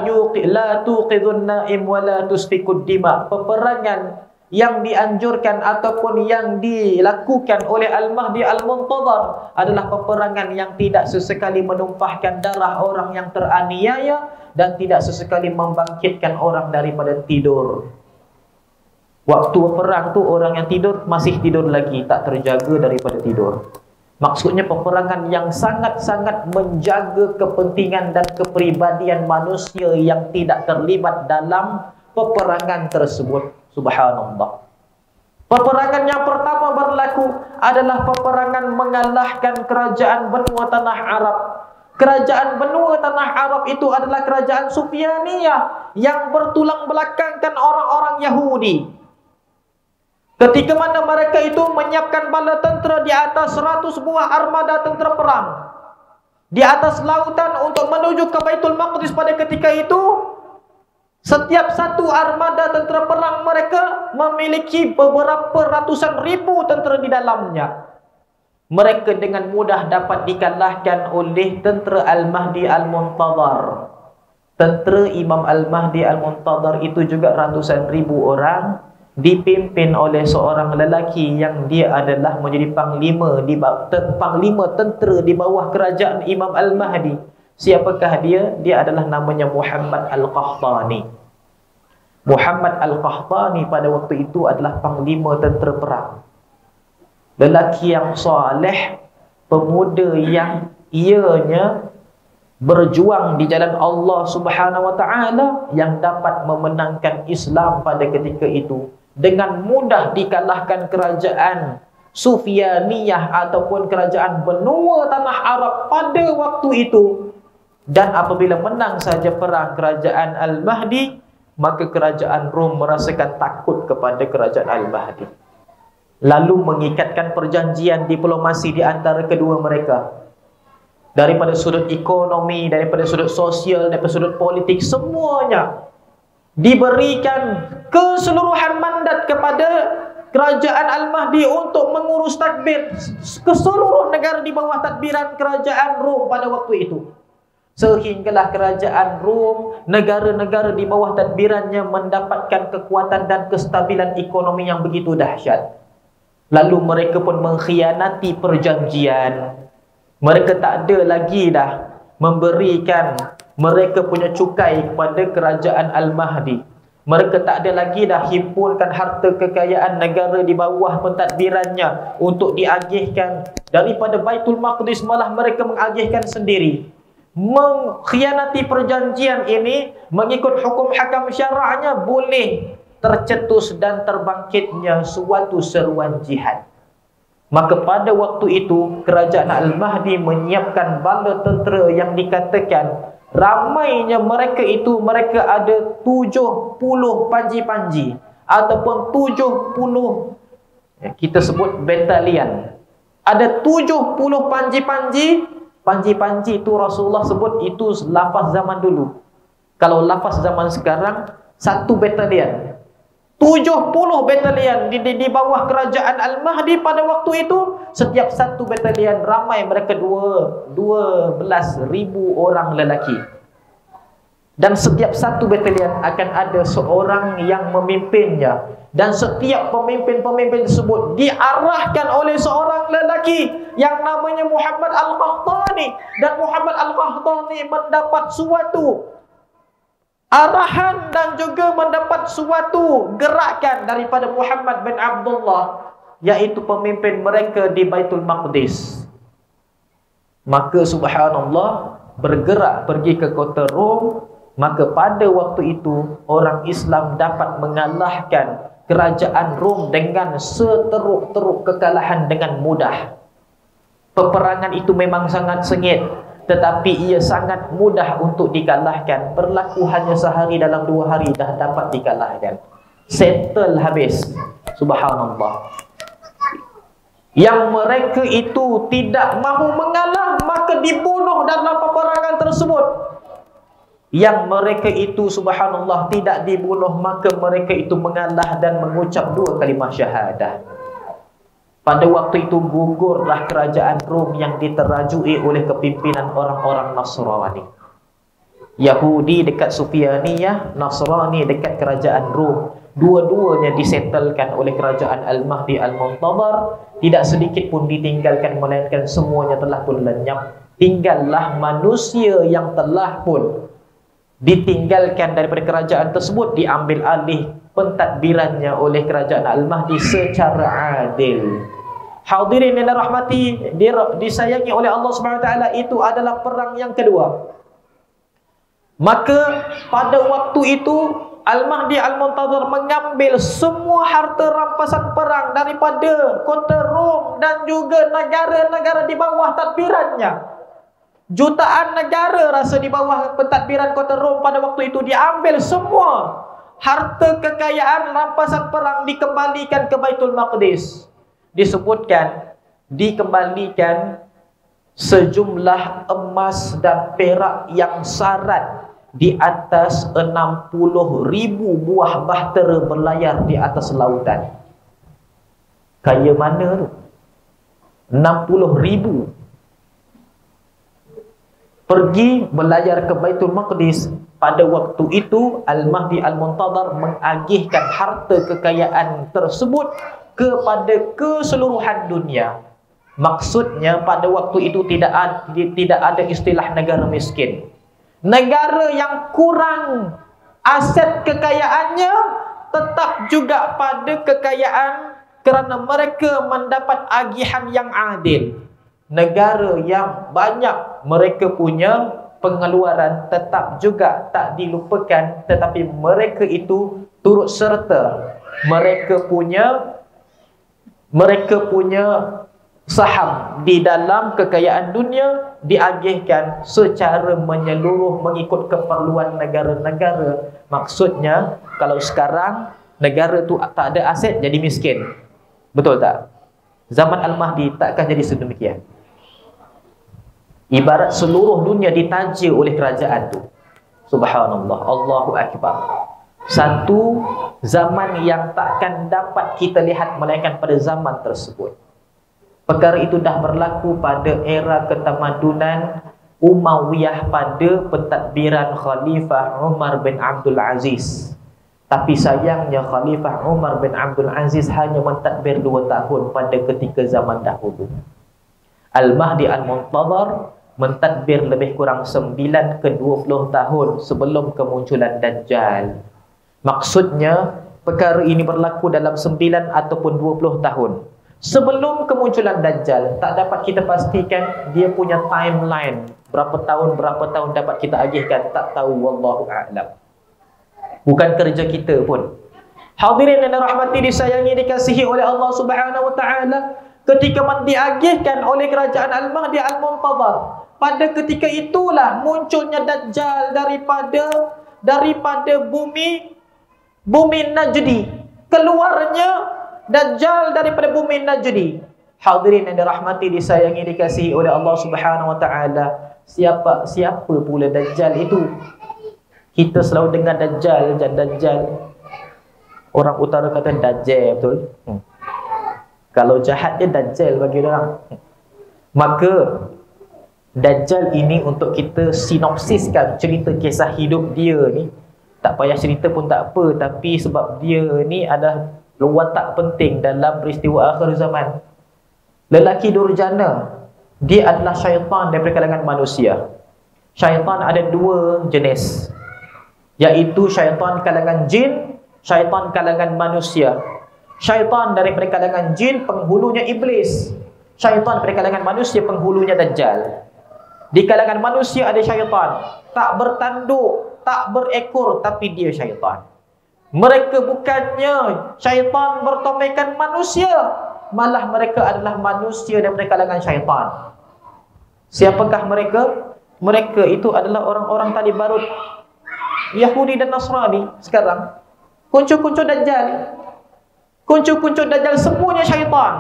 tuqidhun naim wa la tusfikud dima. Peperangan yang dianjurkan ataupun yang dilakukan oleh Al-Mahdi Al-Muntadhar adalah peperangan yang tidak sesekali menumpahkan darah orang yang teraniaya dan tidak sesekali membangkitkan orang daripada tidur. Waktu perang tu orang yang tidur masih tidur lagi, tak terjaga daripada tidur. Maksudnya peperangan yang sangat-sangat menjaga kepentingan dan kepribadian manusia yang tidak terlibat dalam peperangan tersebut. Subhanallah. Peperangan yang pertama berlaku adalah peperangan mengalahkan kerajaan benua tanah Arab. Kerajaan benua tanah Arab itu adalah kerajaan Sufyaniyah yang bertulang belakangkan orang-orang Yahudi. Ketika mana mereka itu menyiapkan bala tentera di atas 100 buah armada tentera perang di atas lautan untuk menuju ke Baitul Maqdis pada ketika itu, setiap satu armada tentera perang mereka memiliki beberapa ratusan ribu tentera di dalamnya. Mereka dengan mudah dapat dikalahkan oleh tentera Al-Mahdi Al-Muntadhar. Tentera Imam Al-Mahdi Al-Muntadhar itu juga ratusan ribu orang, dipimpin oleh seorang lelaki yang dia adalah menjadi panglima tentera di bawah kerajaan Imam Al-Mahdi. Siapakah dia? Dia adalah namanya Muhammad Al-Qahtani. Muhammad Al-Qahtani pada waktu itu adalah panglima tentera perang. Lelaki yang soleh, pemuda yang ianya berjuang di jalan Allah Subhanahu wa taala, yang dapat memenangkan Islam pada ketika itu. Dengan mudah dikalahkan kerajaan Sufyaniyah ataupun kerajaan benua tanah Arab pada waktu itu. Dan apabila menang saja perang kerajaan Al-Mahdi, maka kerajaan Rom merasakan takut kepada kerajaan Al-Mahdi. Lalu mengikatkan perjanjian diplomasi di antara kedua mereka. Daripada sudut ekonomi, daripada sudut sosial, daripada sudut politik, semuanya diberikan keseluruhan mandat kepada kerajaan Al-Mahdi untuk mengurus tadbir ke seluruh negara di bawah tadbiran kerajaan Rom pada waktu itu. Sehinggalah kerajaan Rom, negara-negara di bawah tadbirannya mendapatkan kekuatan dan kestabilan ekonomi yang begitu dahsyat. Lalu mereka pun mengkhianati perjanjian. Mereka tak ada lagi dah memberikan mereka punya cukai kepada kerajaan Al-Mahdi. Mereka tak ada lagi dah himpunkan harta kekayaan negara di bawah pentadbirannya untuk diagihkan daripada Baitul Maqdis, malah mereka mengagihkan sendiri. Mengkhianati perjanjian ini mengikut hukum hakam syara'nya boleh tercetus dan terbangkitnya suatu seruan jihad. Maka pada waktu itu kerajaan Al-Mahdi menyiapkan bala tentera yang dikatakan ramainya mereka itu, mereka ada 70 panji-panji ataupun 70, kita sebut batalion. Ada 70 panji-panji. Panji-panji itu Rasulullah sebut itu lafaz zaman dulu. Kalau lafaz zaman sekarang, satu batalion. 70 batalion di bawah kerajaan Al-Mahdi pada waktu itu. Setiap satu batalion ramai mereka 12,000 orang lelaki. Dan setiap satu batalion akan ada seorang yang memimpinnya. Dan setiap pemimpin-pemimpin tersebut diarahkan oleh seorang lelaki yang namanya Muhammad Al-Qahtani. Dan Muhammad Al-Qahtani mendapat suatu arahan dan juga mendapat suatu gerakan daripada Muhammad bin Abdullah, yaitu pemimpin mereka di Baitul Maqdis. Maka subhanallah, bergerak pergi ke kota Rom. Maka pada waktu itu orang Islam dapat mengalahkan kerajaan Rom dengan seteruk-teruk kekalahan dengan mudah. Peperangan itu memang sangat sengit, tetapi ia sangat mudah untuk dikalahkan. Berlaku hanya sehari, dalam 2 hari dah dapat dikalahkan. Settle habis. Subhanallah. Yang mereka itu tidak mahu mengalah, maka dibunuh dalam peperangan tersebut. Yang mereka itu subhanallah tidak dibunuh, maka mereka itu mengalah dan mengucap 2 kalimah syahadah. Pada waktu itu gugurlah kerajaan Rom yang diterajui oleh kepimpinan orang-orang Nasrani. Yahudi dekat Sufyaniyah, Nasrani dekat kerajaan Rom. Dua-duanya disetelkan oleh kerajaan Al-Mahdi Al-Muntadhar. Tidak sedikit pun ditinggalkan, melainkan semuanya telah pun lenyap. Tinggallah manusia yang telah pun ditinggalkan daripada kerajaan tersebut, diambil alih pentadbirannya oleh kerajaan Al-Mahdi secara adil. Hadirin yang dirahmati, disayangi oleh Allah Subhanahu wa taala, itu adalah perang yang kedua. Maka pada waktu itu Al-Mahdi Al-Muntadhar mengambil semua harta rampasan perang daripada kota Rom dan juga negara-negara di bawah tadbirannya. Jutaan negara rasa di bawah pentadbiran kota Rom pada waktu itu diambil semua. Harta kekayaan rampasan perang dikembalikan ke Baitul Maqdis. Disebutkan dikembalikan sejumlah emas dan perak yang syarat di atas 60.000 buah bahtera berlayar di atas lautan. Kaya mana tu? 60.000 pergi berlayar ke Baitul Maqdis. Pada waktu itu Al-Mahdi Al-Muntadhar mengagihkan harta kekayaan tersebut kepada keseluruhan dunia. Maksudnya pada waktu itu tidak ada istilah negara miskin. Negara yang kurang aset kekayaannya tetap juga pada kekayaan kerana mereka mendapat agihan yang adil. Negara yang banyak mereka punya pengeluaran tetap juga tak dilupakan, tetapi mereka itu turut serta mereka punya saham di dalam kekayaan dunia diagihkan secara menyeluruh mengikut keperluan negara-negara. Maksudnya kalau sekarang negara tu tak ada aset jadi miskin, betul tak? Zaman Al-Mahdi takkan jadi sedemikian. Ibarat seluruh dunia ditaja oleh kerajaan tu. Subhanallah, Allahu Akbar. Satu zaman yang takkan dapat kita lihat melainkan pada zaman tersebut. Perkara itu dah berlaku pada era ketamadunan Umayyah pada pentadbiran Khalifah Umar bin Abdul Aziz. Tapi sayangnya Khalifah Umar bin Abdul Aziz hanya mentadbir 2 tahun pada ketika zaman dahulu. Al-Mahdi Al-Muntadhar mentadbir lebih kurang 9 ke 20 tahun sebelum kemunculan Dajjal. Maksudnya perkara ini berlaku dalam 9 ataupun 20 tahun sebelum kemunculan Dajjal. Tak dapat kita pastikan dia punya timeline, berapa tahun dapat kita agihkan, tak tahu, wallahu a'lam. Bukan kerja kita pun. Hadirin yang dirahmati, disayangi, dikasihi oleh Allah Subhanahu wa taala, ketika diagihkan oleh kerajaan Al-Mahdi Al-Muntadhar, pada ketika itulah munculnya Dajjal daripada bumi Najdi. Keluarnya Dajjal daripada bumi Najdi. Hadirin yang dirahmati, disayangi, dikasihi oleh Allah Subhanahu wa taala, siapa pula Dajjal itu? Kita selalu dengar Dajjal. Orang utara kata Dajjal, betul? Kalau jahat dia Dajjal bagi orang. Maka Dajjal ini untuk kita sinopsiskan cerita kisah hidup dia ni. Tak payah cerita pun tak apa, tapi sebab dia ni adalah watak penting dalam peristiwa akhir zaman. Lelaki durjana, dia adalah syaitan daripada kalangan manusia. Syaitan ada 2 jenis, iaitu syaitan kalangan jin, syaitan kalangan manusia. Syaitan daripada kalangan jin, penghulunya iblis. Syaitan daripada kalangan manusia, penghulunya Dajjal. Di kalangan manusia ada syaitan, tak bertanduk, tak berekor, tapi dia syaitan. Mereka bukannya syaitan bertomekan manusia, malah mereka adalah manusia daripada kalangan syaitan. Siapakah mereka? Mereka itu adalah orang-orang tali barut Yahudi dan Nasrani sekarang. Kuncu-kuncu Dajjal. Kuncu-kuncu Dajjal semuanya syaitan.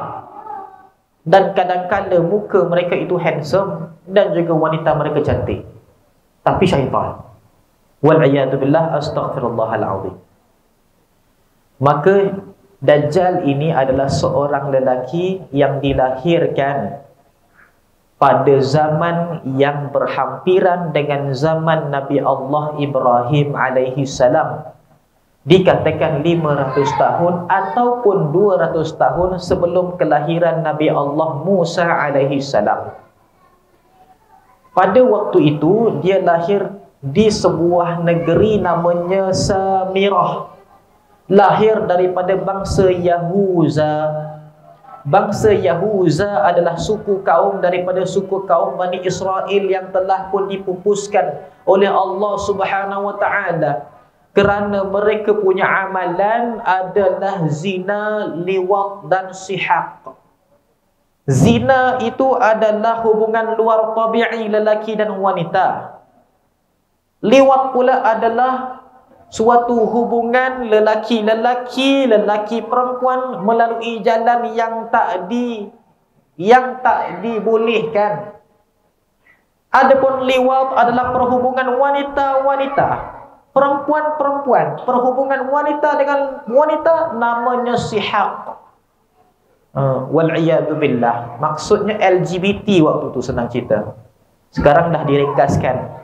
Dan kadang-kadang muka mereka itu handsome dan juga wanita mereka cantik, tapi syaitan. Wal'iyadu billah, astaghfirullahaladzim. Maka Dajjal ini adalah seorang lelaki yang dilahirkan pada zaman yang berhampiran dengan zaman Nabi Allah Ibrahim alaihi salam. Dikatakan 500 tahun ataupun 200 tahun sebelum kelahiran Nabi Allah Musa alaihi salam. Pada waktu itu dia lahir di sebuah negeri namanya Samirah. Lahir daripada bangsa Yahuza. Bangsa Yahuza adalah suku kaum daripada suku kaum Bani Israel yang telah pun dipupuskan oleh Allah Subhanahu wa taala. Kerana mereka punya amalan adalah zina, liwat dan sihaq. Zina itu adalah hubungan luar tabi'i lelaki dan wanita. Liwat pula adalah suatu hubungan lelaki-lelaki, lelaki perempuan melalui jalan yang tak dibolehkan. Adapun liwat adalah perhubungan wanita-wanita, perempuan-perempuan, perhubungan wanita dengan wanita, namanya sihaq. Wal'iyadu billah. Maksudnya LGBT waktu tu, senang cerita. Sekarang dah diringkaskan.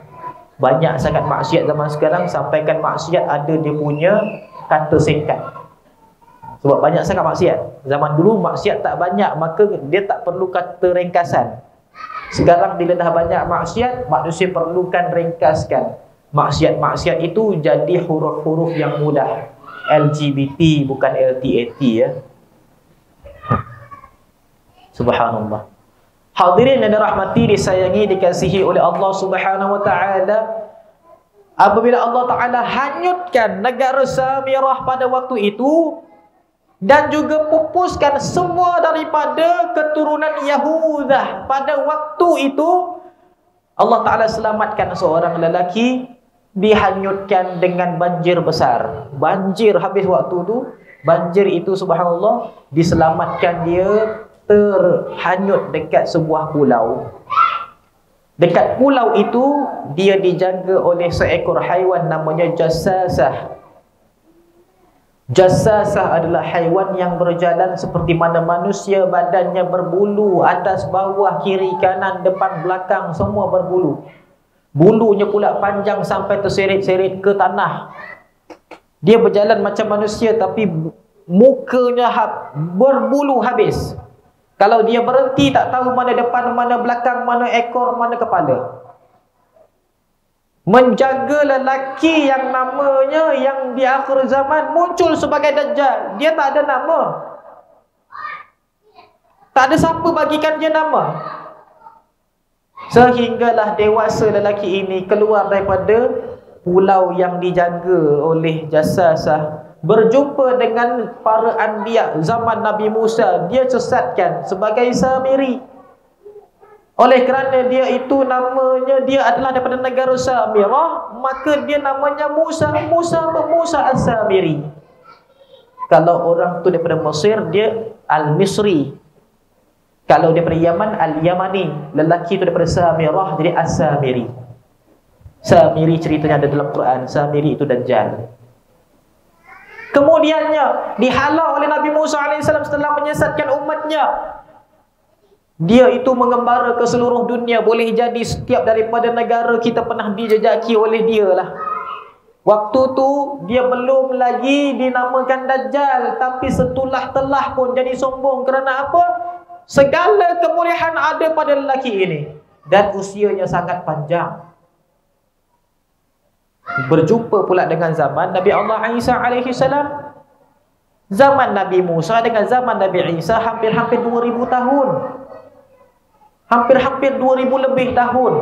Banyak sangat maksiat zaman sekarang, sampaikan maksiat ada dia punya kata singkat. Sebab banyak sangat maksiat. Zaman dulu maksiat tak banyak, maka dia tak perlu kata ringkasan. Sekarang bila dah banyak maksiat, manusia perlukan ringkaskan. Maksiat-maksiat itu jadi huruf-huruf yang mudah. LGBT bukan LTAT, ya. Subhanallah. Hadirin yang dirahmati, disayangi, dikasihi oleh Allah Subhanahu wa taala, apabila Allah taala hanyutkan negara Samirah pada waktu itu dan juga pupuskan semua daripada keturunan Yahudah pada waktu itu, Allah taala selamatkan seorang lelaki, dihanyutkan dengan banjir besar. Banjir habis waktu tu, banjir itu subhanallah, diselamatkan dia terhanyut dekat sebuah pulau. Dekat pulau itu dia dijaga oleh seekor haiwan namanya jassasah. Jassasah adalah haiwan yang berjalan seperti mana manusia, badannya berbulu, atas, bawah, kiri, kanan, depan, belakang, semua berbulu. Bulunya pula panjang sampai terseret-seret ke tanah. Dia berjalan macam manusia tapi mukanya berbulu habis. Kalau dia berhenti tak tahu mana depan, mana belakang, mana ekor, mana kepala. Menjaga lelaki yang namanya yang di akhir zaman muncul sebagai Dajjal. Dia tak ada nama. Tak ada siapa bagikan dia nama. Sehinggalah dewasa lelaki ini keluar daripada pulau yang dijaga oleh Jassasah, berjumpa dengan para anbiya zaman Nabi Musa. Dia sesatkan sebagai Samiri. Oleh kerana dia itu namanya, dia adalah daripada negara Samirah, maka dia namanya Musa As-Samiri. Kalau orang tu daripada Mesir, dia Al-Misri. Kalau daripada Yaman, Al-Yamani. Lelaki tu daripada Samirah, jadi As-Samiri. Samiri ceritanya ada dalam Quran. Samiri itu Dajjal. Kemudiannya dihalau oleh Nabi Musa AS setelah menyesatkan umatnya. Dia itu mengembara ke seluruh dunia. Boleh jadi setiap daripada negara kita pernah dijejaki oleh dia lah. Waktu tu dia belum lagi dinamakan Dajjal, tapi setulah telah pun jadi sombong. Kerana apa? Segala kemuliaan ada pada lelaki ini, dan usianya sangat panjang. Berjumpa pula dengan zaman Nabi Allah Isa alaihi salam. Zaman Nabi Musa dengan zaman Nabi Isa hampir-hampir 2000 tahun. Hampir-hampir 2000 lebih tahun.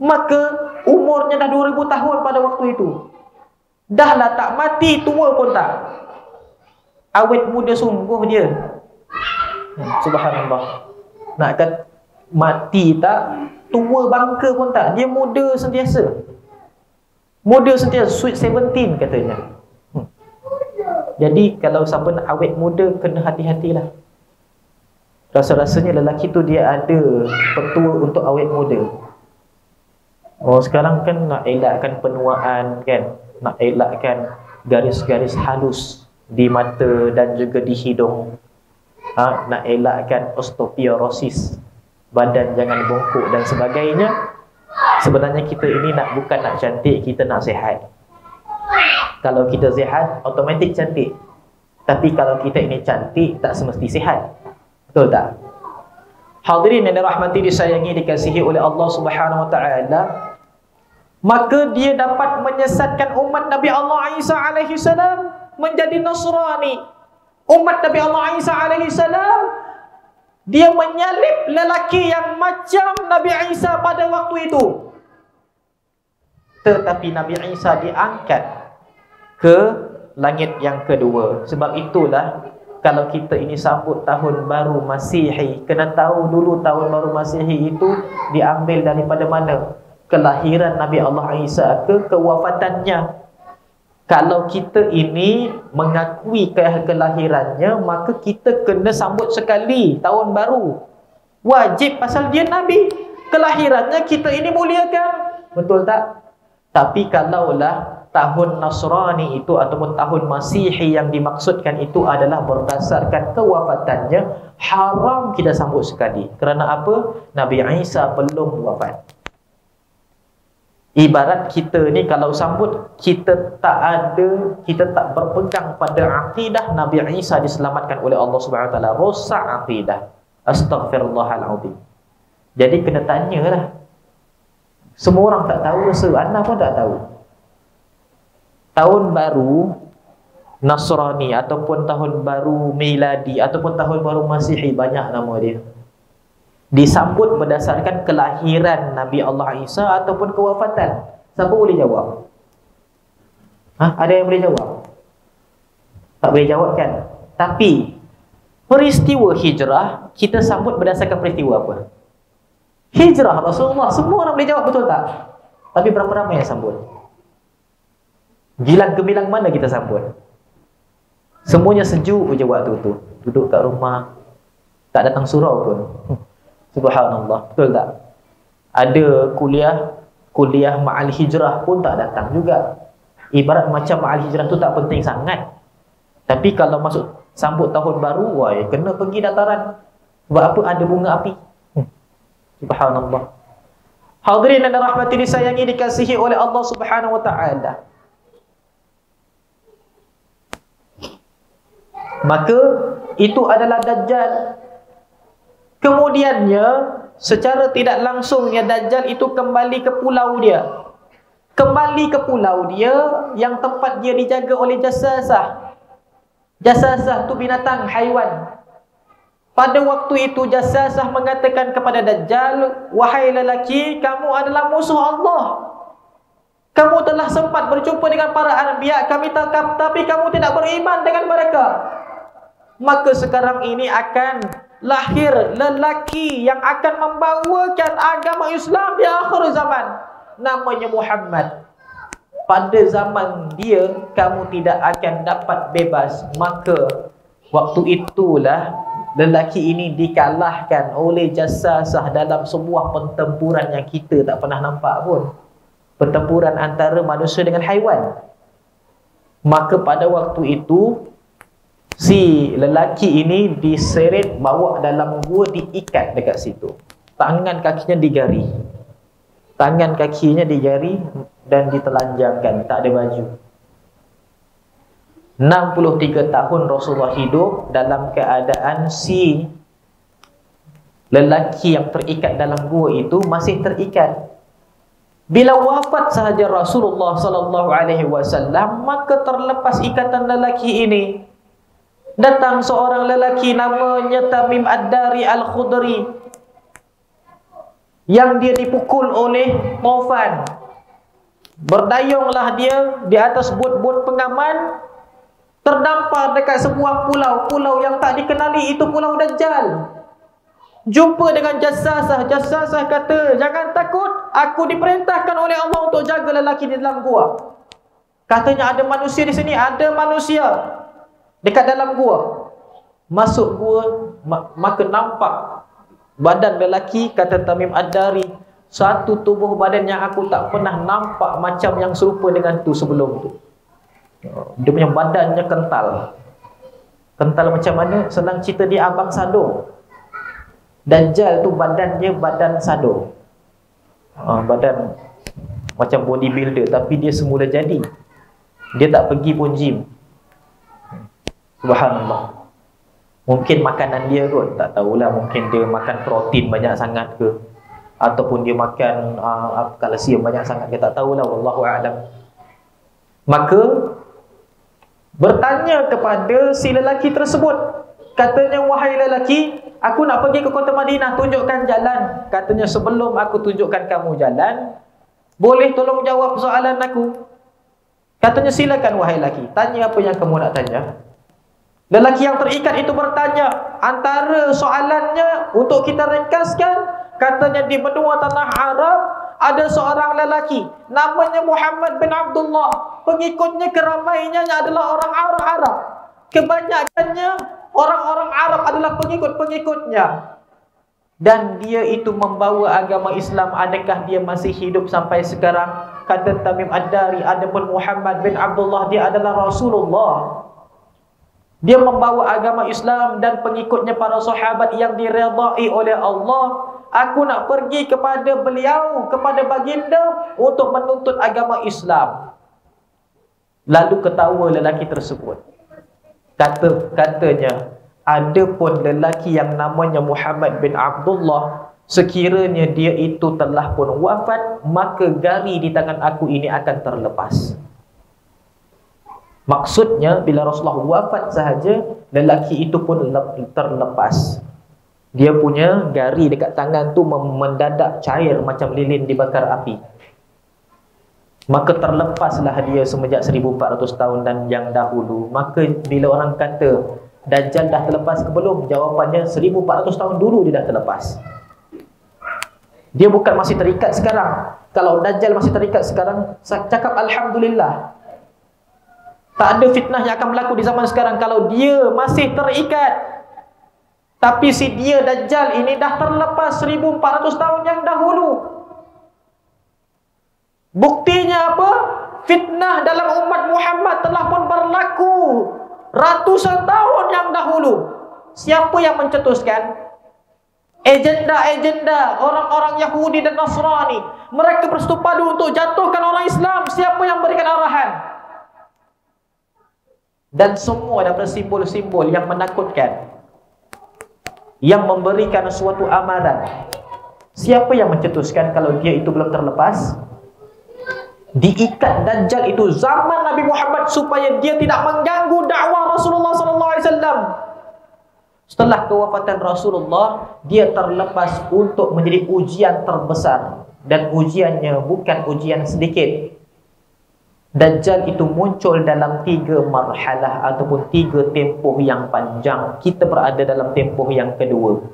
Maka umurnya dah 2000 tahun pada waktu itu. Dahlah tak mati, tua pun tak. Awet muda sungguh dia. Subhanallah. Nak kata mati tak, tua bangka pun tak. Dia muda sentiasa. Muda sentiasa, sweet 17 katanya. Jadi kalau siapa nak awet muda, kena hati-hatilah. Rasa-rasanya lelaki tu dia ada petua untuk awet muda. Oh, sekarang kan nak elakkan penuaan kan, nak elakkan garis-garis halus di mata dan juga di hidung. Nak elakkan osteoporosis, badan jangan bongkok dan sebagainya. Sebenarnya kita ini bukan nak cantik, kita nak sihat. Kalau kita sihat, automatik cantik. Tapi kalau kita ini cantik, tak semesti sihat. Betul tak? Hadirin yang dirahmati, disayangi, dikasihi oleh Allah Subhanahu wa taala, maka dia dapat menyesatkan umat Nabi Allah Isa alaihi salam menjadi Nasrani. Umat Nabi Allah Isa alaihi salam, dia menyalib lelaki yang macam Nabi Isa pada waktu itu. Tetapi Nabi Isa diangkat ke langit yang kedua. Sebab itulah kalau kita ini sambut tahun baru Masihi, kena tahu dulu tahun baru Masihi itu diambil daripada mana? Kelahiran Nabi Allah Isa ke kewafatannya. Kalau kita ini mengakui kelahirannya, maka kita kena sambut sekali tahun baru. Wajib, pasal dia Nabi. Kelahirannya kita ini muliakan. Betul tak? Tapi kalaulah tahun Nasrani itu ataupun tahun Masihi yang dimaksudkan itu adalah berdasarkan kewafatannya, haram kita sambut sekali. Kerana apa? Nabi Isa belum wafat. Ibarat kita ni kalau sambut, kita tak berpegang pada akidah Nabi Isa diselamatkan oleh Allah Subhanahu Wa Taala. Rosak akidah. Astaghfirullahaladzim. Jadi kena tanyalah. Semua orang tak tahu, anak pun tak tahu. Tahun baru Nasrani ataupun tahun baru Miladi ataupun tahun baru Masihi, banyak nama dia, disambut berdasarkan kelahiran Nabi Allah Isa ataupun kewafatan. Siapa boleh jawab? Ada yang boleh jawab? Tak boleh jawab kan? Tapi peristiwa hijrah kita sambut berdasarkan peristiwa apa? Hijrah Rasulullah. Semua orang boleh jawab, betul tak? Tapi berapa ramai yang sambut? Gilang gemilang mana kita sambut? Semuanya sejuk je waktu tu. Duduk kat rumah, tak datang surau pun. Subhanallah, betul tak? Ada kuliah ma'al hijrah pun tak datang juga. Ibarat macam Al-Hijrah tu tak penting sangat. Tapi kalau masuk sambut tahun baru, wah, kena pergi dataran. Sebab apa? Ada bunga api. Subhanallah. Hadirin dan rahmati disayangi, dikasihi oleh Allah Subhanahu wa taala. Maka itu adalah Dajjal. Kemudiannya secara tidak langsungnya Dajjal itu kembali ke pulau dia. Kembali ke pulau dia yang tempat dia dijaga oleh Jassasah. Jassasah tu binatang, haiwan. Pada waktu itu Jassasah mengatakan kepada Dajjal, "Wahai lelaki, kamu adalah musuh Allah. Kamu telah sempat berjumpa dengan para anbiya kami tangkap, tapi kamu tidak beriman dengan mereka. Maka sekarang ini akan lahir lelaki yang akan membawakan agama Islam di akhir zaman. Namanya Muhammad. Pada zaman dia, kamu tidak akan dapat bebas." Maka waktu itulah lelaki ini dikalahkan oleh Jassasah dalam sebuah pertempuran yang kita tak pernah nampak pun. Pertempuran antara manusia dengan haiwan. Maka pada waktu itu, si lelaki ini diseret, bawa dalam gua, diikat dekat situ. Tangan kakinya digari. Tangan kakinya digari dan ditelanjangkan, tak ada baju. 63 tahun Rasulullah hidup dalam keadaan si lelaki yang terikat dalam gua itu masih terikat. Bila wafat sahaja Rasulullah sallallahu alaihi wasallam, maka terlepas ikatan lelaki ini. Datang seorang lelaki namanya Tamim Ad-Dari Al-Khudri, yang dia dipukul oleh taufan. Berdayunglah dia di atas bot-bot pengaman, terdampar dekat sebuah pulau. Pulau yang tak dikenali itu Pulau Dajjal. Jumpa dengan Jassasah. Jassasah kata, "Jangan takut, aku diperintahkan oleh Allah untuk jaga lelaki di dalam gua." Katanya, "Ada manusia di sini." Ada manusia dekat dalam gua. Masuk gua, maka nampak badan lelaki. Kata Tamim Ad-Dari, "Satu tubuh badan yang aku tak pernah nampak macam yang serupa dengan tu sebelum tu." Dia punya badannya kental. Kental macam mana? Senang cerita dia abang Sado. Dajjal tu badan dia badan Sado. Badan macam bodybuilder, tapi dia semula jadi. Dia tak pergi pun gym. Subhanallah. Mungkin makanan dia kot, tak tahulah. Mungkin dia makan protein banyak sangat ke, ataupun dia makan kalsium banyak sangat ke, tak tahulah. Wallahu a'lam. Maka bertanya kepada si lelaki tersebut. Katanya, "Wahai lelaki, aku nak pergi ke kota Madinah, tunjukkan jalan." Katanya, "Sebelum aku tunjukkan kamu jalan, boleh tolong jawab soalan aku?" Katanya, "Silakan wahai lelaki, tanya apa yang kamu nak tanya." Lelaki yang terikat itu bertanya. Antara soalannya, untuk kita ringkaskan, katanya, di benua tanah Arab ada seorang lelaki namanya Muhammad bin Abdullah. Pengikutnya keramainya adalah orang Arab. Kebanyakannya orang-orang Arab adalah pengikut-pengikutnya. Dan dia itu membawa agama Islam. Adakah dia masih hidup sampai sekarang? Kata Tamim Ad-Dari, adapun Muhammad bin Abdullah, dia adalah Rasulullah. Dia membawa agama Islam dan pengikutnya para sahabat yang diredai oleh Allah. Aku nak pergi kepada beliau, kepada baginda, untuk menuntut agama Islam. Lalu ketawa lelaki tersebut. Katanya, adapun lelaki yang namanya Muhammad bin Abdullah, sekiranya dia itu telah pun wafat, maka gari di tangan aku ini akan terlepas. Maksudnya, bila Rasulullah wafat sahaja, lelaki itu pun terlepas. Dia punya gari dekat tangan tu mendadak cair macam lilin dibakar api. Maka terlepaslah dia semenjak 1400 tahun dan yang dahulu. Maka bila orang kata Dajjal dah terlepas ke belum? Jawapannya 1400 tahun dulu dia dah terlepas. Dia bukan masih terikat sekarang. Kalau Dajjal masih terikat sekarang, cakap Alhamdulillah. Tak ada fitnah yang akan berlaku di zaman sekarang kalau dia masih terikat. Tapi si dia Dajjal ini dah terlepas 1400 tahun yang dahulu. Buktinya apa? Fitnah dalam umat Muhammad telah pun berlaku ratusan tahun yang dahulu. Siapa yang mencetuskan? Agenda-agenda orang-orang Yahudi dan Nasrani. Mereka bersepadu untuk jatuhkan orang Islam. Siapa yang berikan arahan? Dan semua daripada simbol-simbol yang menakutkan, yang memberikan suatu amaran. Siapa yang mencetuskan kalau dia itu belum terlepas? Diikat Dajjal itu zaman Nabi Muhammad supaya dia tidak mengganggu dakwah Rasulullah SAW. Setelah kewafatan Rasulullah, dia terlepas untuk menjadi ujian terbesar. Dan ujiannya bukan ujian sedikit. Dajjal itu muncul dalam 3 marhalah ataupun 3 tempoh yang panjang. Kita berada dalam tempoh yang kedua.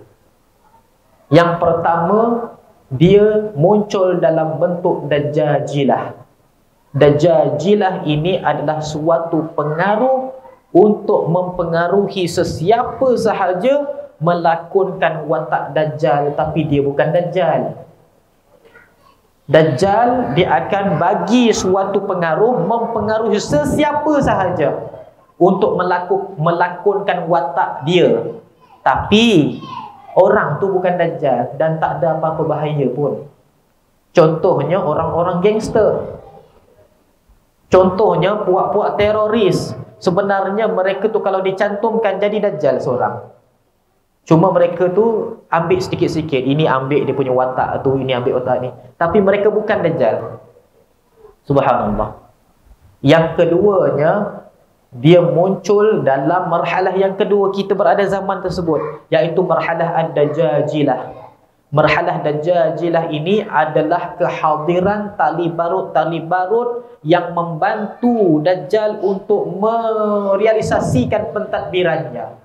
Yang pertama, dia muncul dalam bentuk Dajjajilah. Dajjajilah ini adalah suatu pengaruh untuk mempengaruhi sesiapa sahaja melakonkan watak Dajjal, tapi dia bukan Dajjal. Dajjal dia akan bagi suatu pengaruh, mempengaruhi sesiapa sahaja untuk melakonkan watak dia, tapi orang tu bukan Dajjal dan tak ada apa-apa bahaya pun. Contohnya orang-orang gangster. Contohnya puak-puak teroris. Sebenarnya mereka tu kalau dicantumkan jadi Dajjal seorang. Cuma mereka tu ambil sikit-sikit. Ini ambil dia punya watak tu, ini ambil watak ni. Tapi mereka bukan Dajjal. Subhanallah. Yang keduanya, dia muncul dalam marhalah yang kedua. Kita berada zaman tersebut, iaitu marhalah Ad-Dajjajilah. Marhalah Dajjajilah ini adalah kehadiran tali barut yang membantu Dajjal untuk merealisasikan pentadbirannya.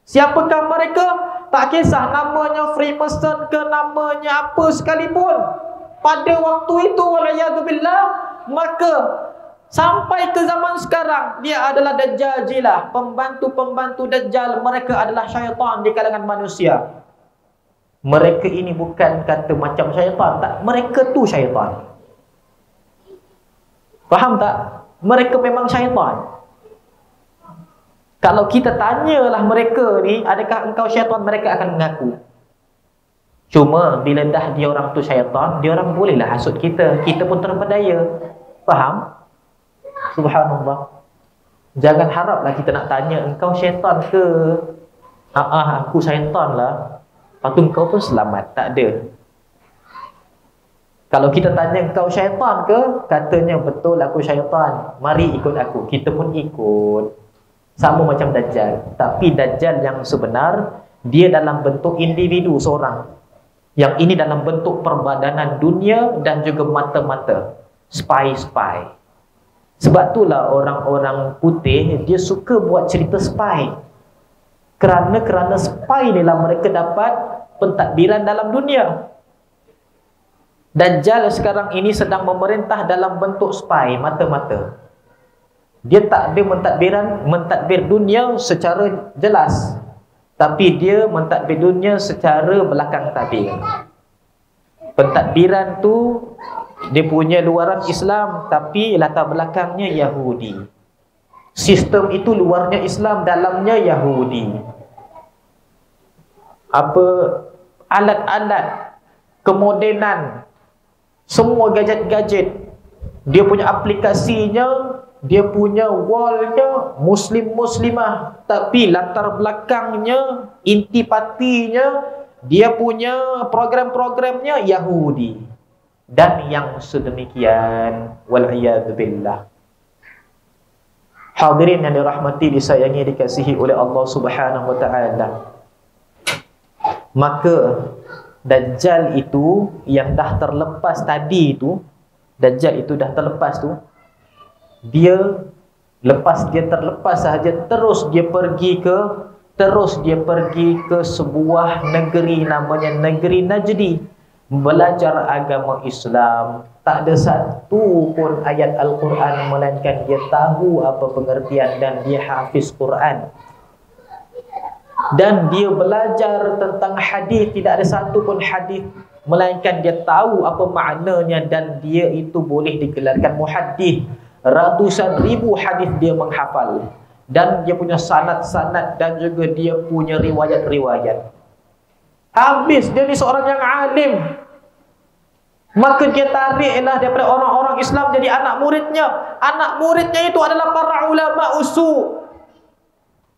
Siapakah mereka? Tak kisah namanya Freemason ke namanya apa sekalipun. Pada waktu itu, waliyadzubillah, maka sampai ke zaman sekarang, dia adalah Dajjajilah. Pembantu-pembantu Dajjal, mereka adalah syaitan di kalangan manusia. Mereka ini bukan kata macam syaitan, tak. Mereka tu syaitan. Faham tak? Mereka memang syaitan. Kalau kita tanyalah mereka ni, adakah engkau syaitan, mereka akan mengaku. Cuma bila dah dia orang tu syaitan, dia orang bolehlah hasut kita. Kita pun terpedaya. Faham? Subhanallah. Jangan haraplah kita nak tanya, engkau syaitan ke? Aku syaitan lah. Lepas tu engkau pun selamat. Tak ada. Kalau kita tanya engkau syaitan ke? Katanya betul aku syaitan. Mari ikut aku. Kita pun ikut. Sama macam Dajjal. Tapi Dajjal yang sebenar, dia dalam bentuk individu seorang. Yang ini dalam bentuk perbadanan dunia dan juga mata-mata. Spy-spy. Sebab itulah orang-orang putih, dia suka buat cerita spy. Kerana spy inilah mereka dapat pentadbiran dalam dunia. Dajjal sekarang ini sedang memerintah dalam bentuk spy, mata-mata. Dia tak ada mentadbir dunia secara jelas, tapi dia mentadbir dunia secara belakang tabir. Pentadbiran tu dia punya luaran Islam, tapi latar belakangnya Yahudi. Sistem itu luarnya Islam, dalamnya Yahudi. Apa alat-alat kemodenan, semua gadget-gadget, dia punya aplikasinya, dia punya wallnya Muslim-Muslimah, tapi latar belakangnya, intipatinya, dia punya program-programnya Yahudi. Dan yang sedemikian, wal'iyadzubillah. Hadirin yang dirahmati, disayangi, dikasihi oleh Allah Subhanahu wa ta'ala. Maka Dajjal itu yang dah terlepas tadi itu, Dajjal itu dah terlepas tu, dia terlepas sahaja, terus dia pergi ke sebuah negeri namanya negeri Najdi, belajar agama Islam. Tak ada satu pun ayat Al-Quran melainkan dia tahu apa pengertian dan dia hafiz Quran. Dan dia belajar tentang hadis, tidak ada satu pun hadis melainkan dia tahu apa maknanya, dan dia itu boleh digelarkan muhaddis. ratusan ribu hadis dia menghafal, dan dia punya sanad-sanad dan juga dia punya riwayat-riwayat. Habis dia ni seorang yang alim, maka dia tariklah daripada orang-orang Islam jadi anak muridnya. Anak muridnya itu adalah para ulama usul.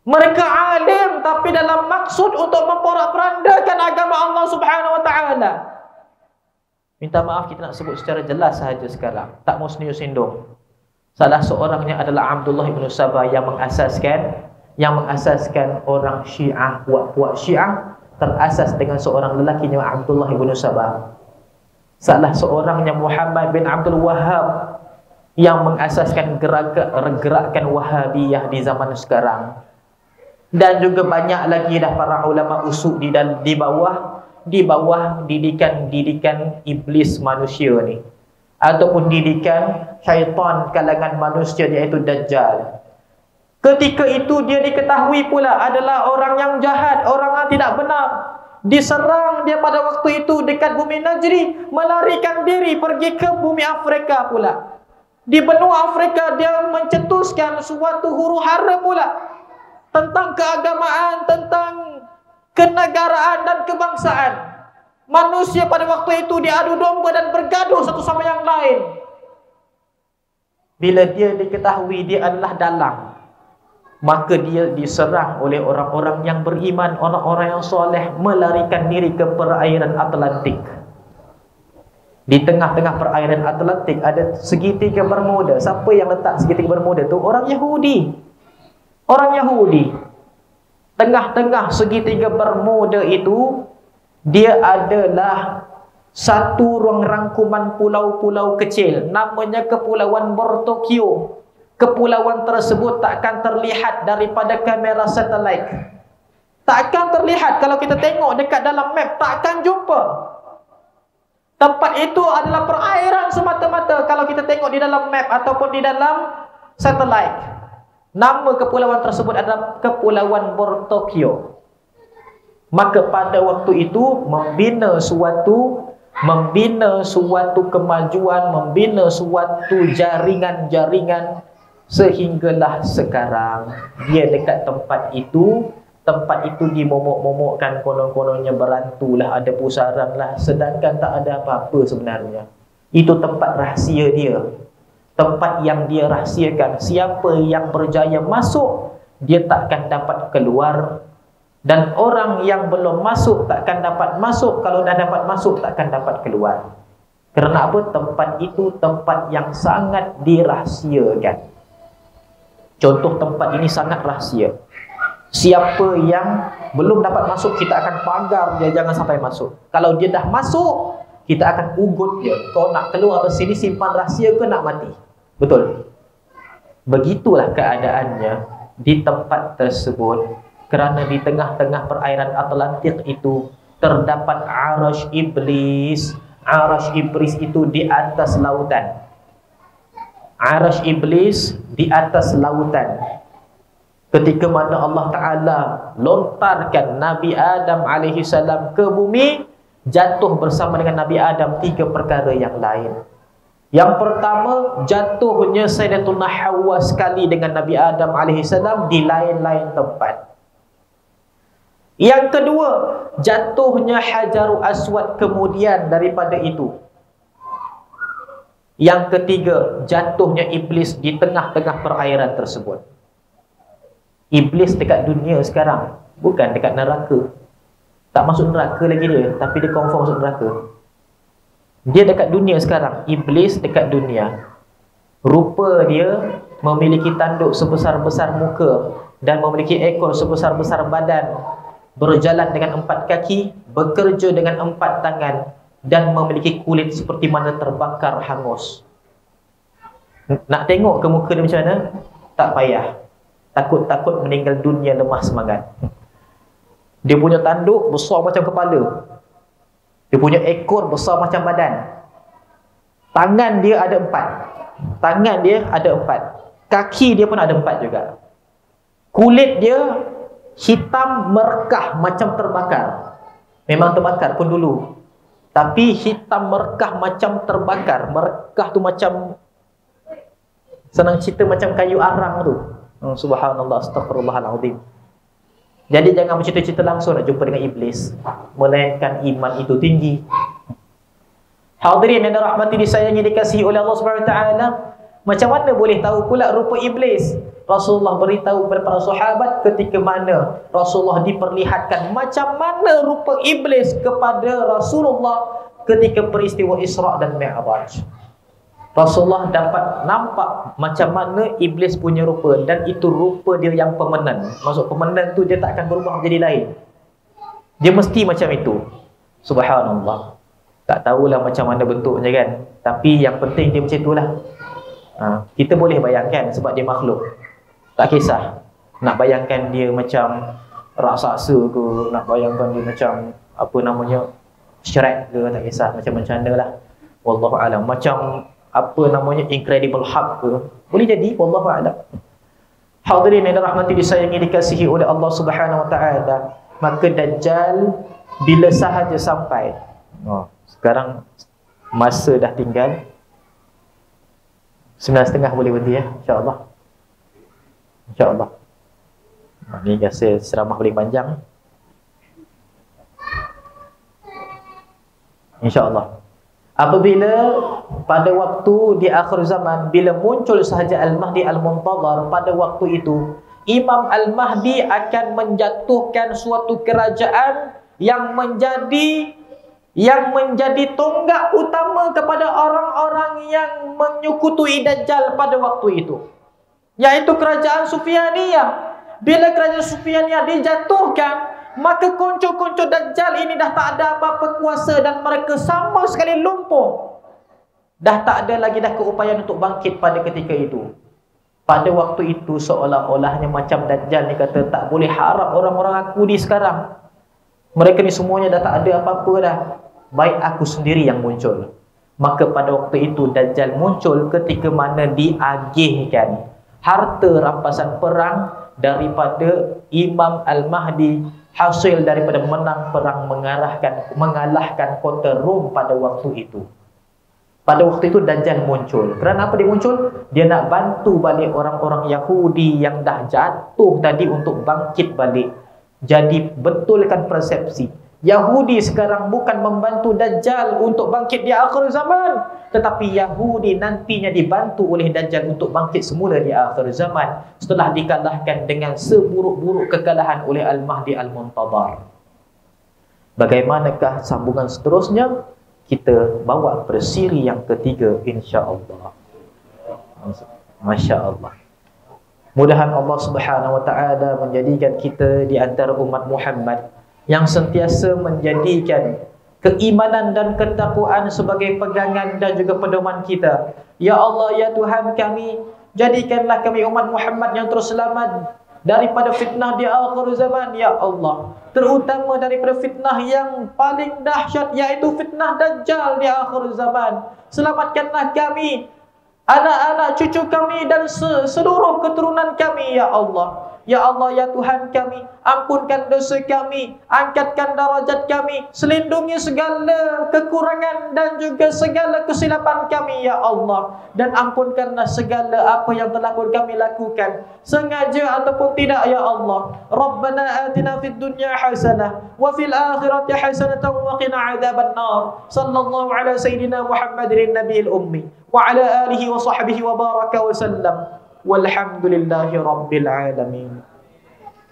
Mereka alim tapi dalam maksud untuk memporak-porandakan agama Allah Subhanahu wa taala. Minta maaf kita nak sebut secara jelas sahaja sekarang, tak mau sendung. Salah seorangnya adalah Abdullah ibn Sabah yang mengasaskan orang Syiah. Puak-puak Syiah terasas dengan seorang lelaki nama Abdullah ibn Sabah. Salah seorangnya Muhammad bin Abdul Wahhab yang mengasaskan gerakan Wahabiyah di zaman sekarang. Dan juga banyak lagi dah para ulama usul di bawah didikan iblis manusia ni, ataupun didikan syaitan kalangan manusia, iaitu Dajjal. Ketika itu dia diketahui pula adalah orang yang jahat, orang yang tidak benar. Diserang dia pada waktu itu dekat bumi Najri, melarikan diri pergi ke bumi Afrika pula. Di benua Afrika dia mencetuskan suatu huru-hara pula tentang keagamaan, tentang kenegaraan dan kebangsaan. Manusia pada waktu itu diadu domba dan bergaduh satu sama yang lain. Bila dia diketahui dia adalah dalang, maka dia diserang oleh orang-orang yang beriman, orang-orang yang soleh, melarikan diri ke perairan Atlantik. Di tengah-tengah perairan Atlantik ada segitiga Bermuda. Siapa yang letak segitiga Bermuda tu? Orang Yahudi. Orang Yahudi. Tengah-tengah segitiga Bermuda itu, dia adalah satu ruang rangkuman pulau-pulau kecil, namanya Kepulauan Bortokyo. Kepulauan tersebut takkan terlihat daripada kamera satelit. Takkan terlihat. Kalau kita tengok dekat dalam map, takkan jumpa. Tempat itu adalah perairan semata-mata kalau kita tengok di dalam map ataupun di dalam satelit. Nama kepulauan tersebut adalah Kepulauan Bortokyo. Maka pada waktu itu membina suatu kemajuan, membina suatu jaringan-jaringan, sehinggalah sekarang dia dekat tempat itu dimomok-momokkan, konon-kononnya berantulah, ada pusaran lah, sedangkan tak ada apa-apa sebenarnya. Itu tempat rahsia dia, tempat yang dia rahsiakan. Siapa yang berjaya masuk, dia takkan dapat keluar. Dan orang yang belum masuk takkan dapat masuk. Kalau dah dapat masuk, takkan dapat keluar. Kerana apa? Tempat itu tempat yang sangat dirahsiakan. Contoh tempat ini sangat rahsia. Siapa yang belum dapat masuk, kita akan pagar dia jangan sampai masuk. Kalau dia dah masuk, kita akan ugut dia. Kau nak keluar ke sini simpan rahsia ke nak mati? Betul. Begitulah keadaannya di tempat tersebut. Kerana di tengah-tengah perairan Atlantik itu terdapat Arash Iblis. Arash Iblis itu di atas lautan. Arash Iblis di atas lautan. Ketika mana Allah Ta'ala lontarkan Nabi Adam alaihissalam ke bumi, jatuh bersama dengan Nabi Adam 3 perkara yang lain. Yang pertama, jatuhnya Sayyidatuna Hawa sekali dengan Nabi Adam alaihissalam di lain-lain tempat. Yang kedua, jatuhnya Hajarul Aswad kemudian daripada itu. Yang ketiga, jatuhnya Iblis di tengah-tengah perairan tersebut. Iblis dekat dunia sekarang, bukan dekat neraka. Tak masuk neraka lagi dia, tapi dia confirm masuk neraka. Dia dekat dunia sekarang. Iblis dekat dunia. Rupa dia memiliki tanduk sebesar-besar muka dan memiliki ekor sebesar-besar badan, berjalan dengan 4 kaki, bekerja dengan 4 tangan, dan memiliki kulit seperti mana terbakar hangus. Nak tengok ke muka dia macam mana? Tak payah. Takut-takut meninggal dunia lemah semangat. Dia punya tanduk besar macam kepala. Dia punya ekor besar macam badan. Tangan dia ada 4. Tangan dia ada 4. Kaki dia pun ada 4 juga. Kulit dia hitam merekah macam terbakar. Memang terbakar pun dulu, tapi hitam merekah macam terbakar. Merekah tu macam Senang cerita macam kayu arang tu. Subhanallah, astagfirullahalazim. Jadi jangan bercerita-cerita langsung nak jumpa dengan iblis, melainkan iman itu tinggi. Hadirin yang dirahmati, disayangi, dikasihi oleh Allah Subhanahu Wa Taala, macam mana boleh tahu pula rupa iblis? Rasulullah beritahu kepada para sahabat ketika mana Rasulullah diperlihatkan macam mana rupa iblis kepada Rasulullah ketika peristiwa Isra' dan Mi'raj. Rasulullah dapat nampak macam mana iblis punya rupa, dan itu rupa dia yang permanen. Maksud permanen tu dia tak akan berubah menjadi lain. Dia mesti macam itu. Subhanallah. Tak tahulah macam mana bentuknya kan, tapi yang penting dia macam itulah. Kita boleh bayangkan sebab dia makhluk. Tak kisah nak bayangkan dia macam raksasa ke, nak bayangkan dia macam apa namanya, Shrek ke, tak kisah macam mana lah. Wallahu a'lam. Macam apa namanya, Incredible Hulk ke, boleh jadi, wallahu a'lam. Hadirin yang dirahmati, disayangi, dikasihi oleh Allah Subhanahu Wa Taala, maka Dajjal bila sahaja sampai, sekarang masa dah tinggal 9.30, boleh berhenti ya, insya-Allah. InsyaAllah. Ini rasa ceramah paling panjang, InsyaAllah. Apabila pada waktu di akhir zaman, bila muncul sahaja Al-Mahdi Al-Muntazar, pada waktu itu Imam Al-Mahdi akan menjatuhkan suatu kerajaan yang menjadi tonggak utama kepada orang-orang yang menyukutui Dajjal pada waktu itu, yaitu kerajaan Sufyaniyah. Bila kerajaan Sufyaniyah dijatuhkan, maka konco-konco Dajjal ini dah tak ada apa-apa kuasa, dan mereka sama sekali lumpuh. Dah tak ada lagi dah keupayaan untuk bangkit pada ketika itu. Pada waktu itu seolah-olahnya macam Dajjal ni kata, tak boleh harap orang-orang aku ni sekarang, mereka ni semuanya dah tak ada apa-apa dah, baik aku sendiri yang muncul. Maka pada waktu itu Dajjal muncul ketika mana diagihkan harta rampasan perang daripada Imam Al-Mahdi, hasil daripada menang perang mengalahkan kota Rom pada waktu itu. Pada waktu itu Dajjal muncul. Kerana apa dia muncul? Dia nak bantu balik orang-orang Yahudi yang dah jatuh tadi untuk bangkit balik. Jadi betulkan persepsi, Yahudi sekarang bukan membantu Dajjal untuk bangkit di akhir zaman, tetapi Yahudi nantinya dibantu oleh Dajjal untuk bangkit semula di akhir zaman, setelah dikalahkan dengan seburuk-buruk kekalahan oleh Al-Mahdi Al-Muntazar. Bagaimanakah sambungan seterusnya? Kita bawa pada siri yang ketiga, insya-Allah. Masya-Allah. Mudahan Allah Subhanahu Wa Taala menjadikan kita di antara umat Muhammad yang sentiasa menjadikan keimanan dan ketakwaan sebagai pegangan dan juga pedoman kita. Ya Allah, ya Tuhan kami, jadikanlah kami umat Muhammad yang terus selamat daripada fitnah di akhir zaman, ya Allah. Terutama daripada fitnah yang paling dahsyat, yaitu fitnah Dajjal di akhir zaman. Selamatkanlah kami, anak-anak cucu kami dan seluruh keturunan kami, ya Allah. Ya Allah, ya Tuhan kami, ampunkan dosa kami, angkatkan darajat kami, selindungi segala kekurangan dan juga segala kesilapan kami, ya Allah. Dan ampunkanlah segala apa yang telah pun kami lakukan, sengaja ataupun tidak, ya Allah. Rabbana atina fid dunya hasanah wa fil akhirati hasanah wa qina adzaban nar. Sallallahu ala sayyidina Muhammadin nabiyil ummi wa ala alihi wa sahbihi wa baraka wa sallam. Walhamdulillahi Rabbil Alamin.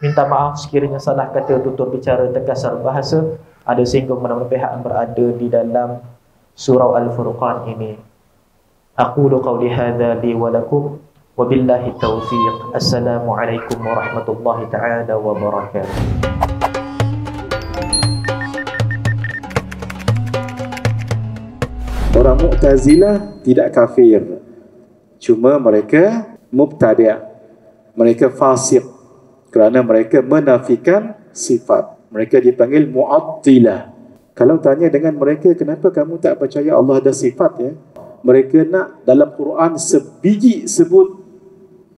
Minta maaf sekiranya salah kata, tutur bicara, terkasar bahasa, ada singgung mana-mana pihak yang berada di dalam surau Al-Furqan ini. Aqulu qawli hadha li wa lakum wa billahi taufiq. Assalamualaikum warahmatullahi ta'ala wabarakatuh.
Orang Mu'tazilah tidak kafir, cuma mereka mubtadi', mereka fasik kerana mereka menafikan sifat. Mereka dipanggil Mu'attilah. Kalau tanya dengan mereka, kenapa kamu tak percaya Allah ada sifat ya? Mereka nak dalam Quran sebiji sebut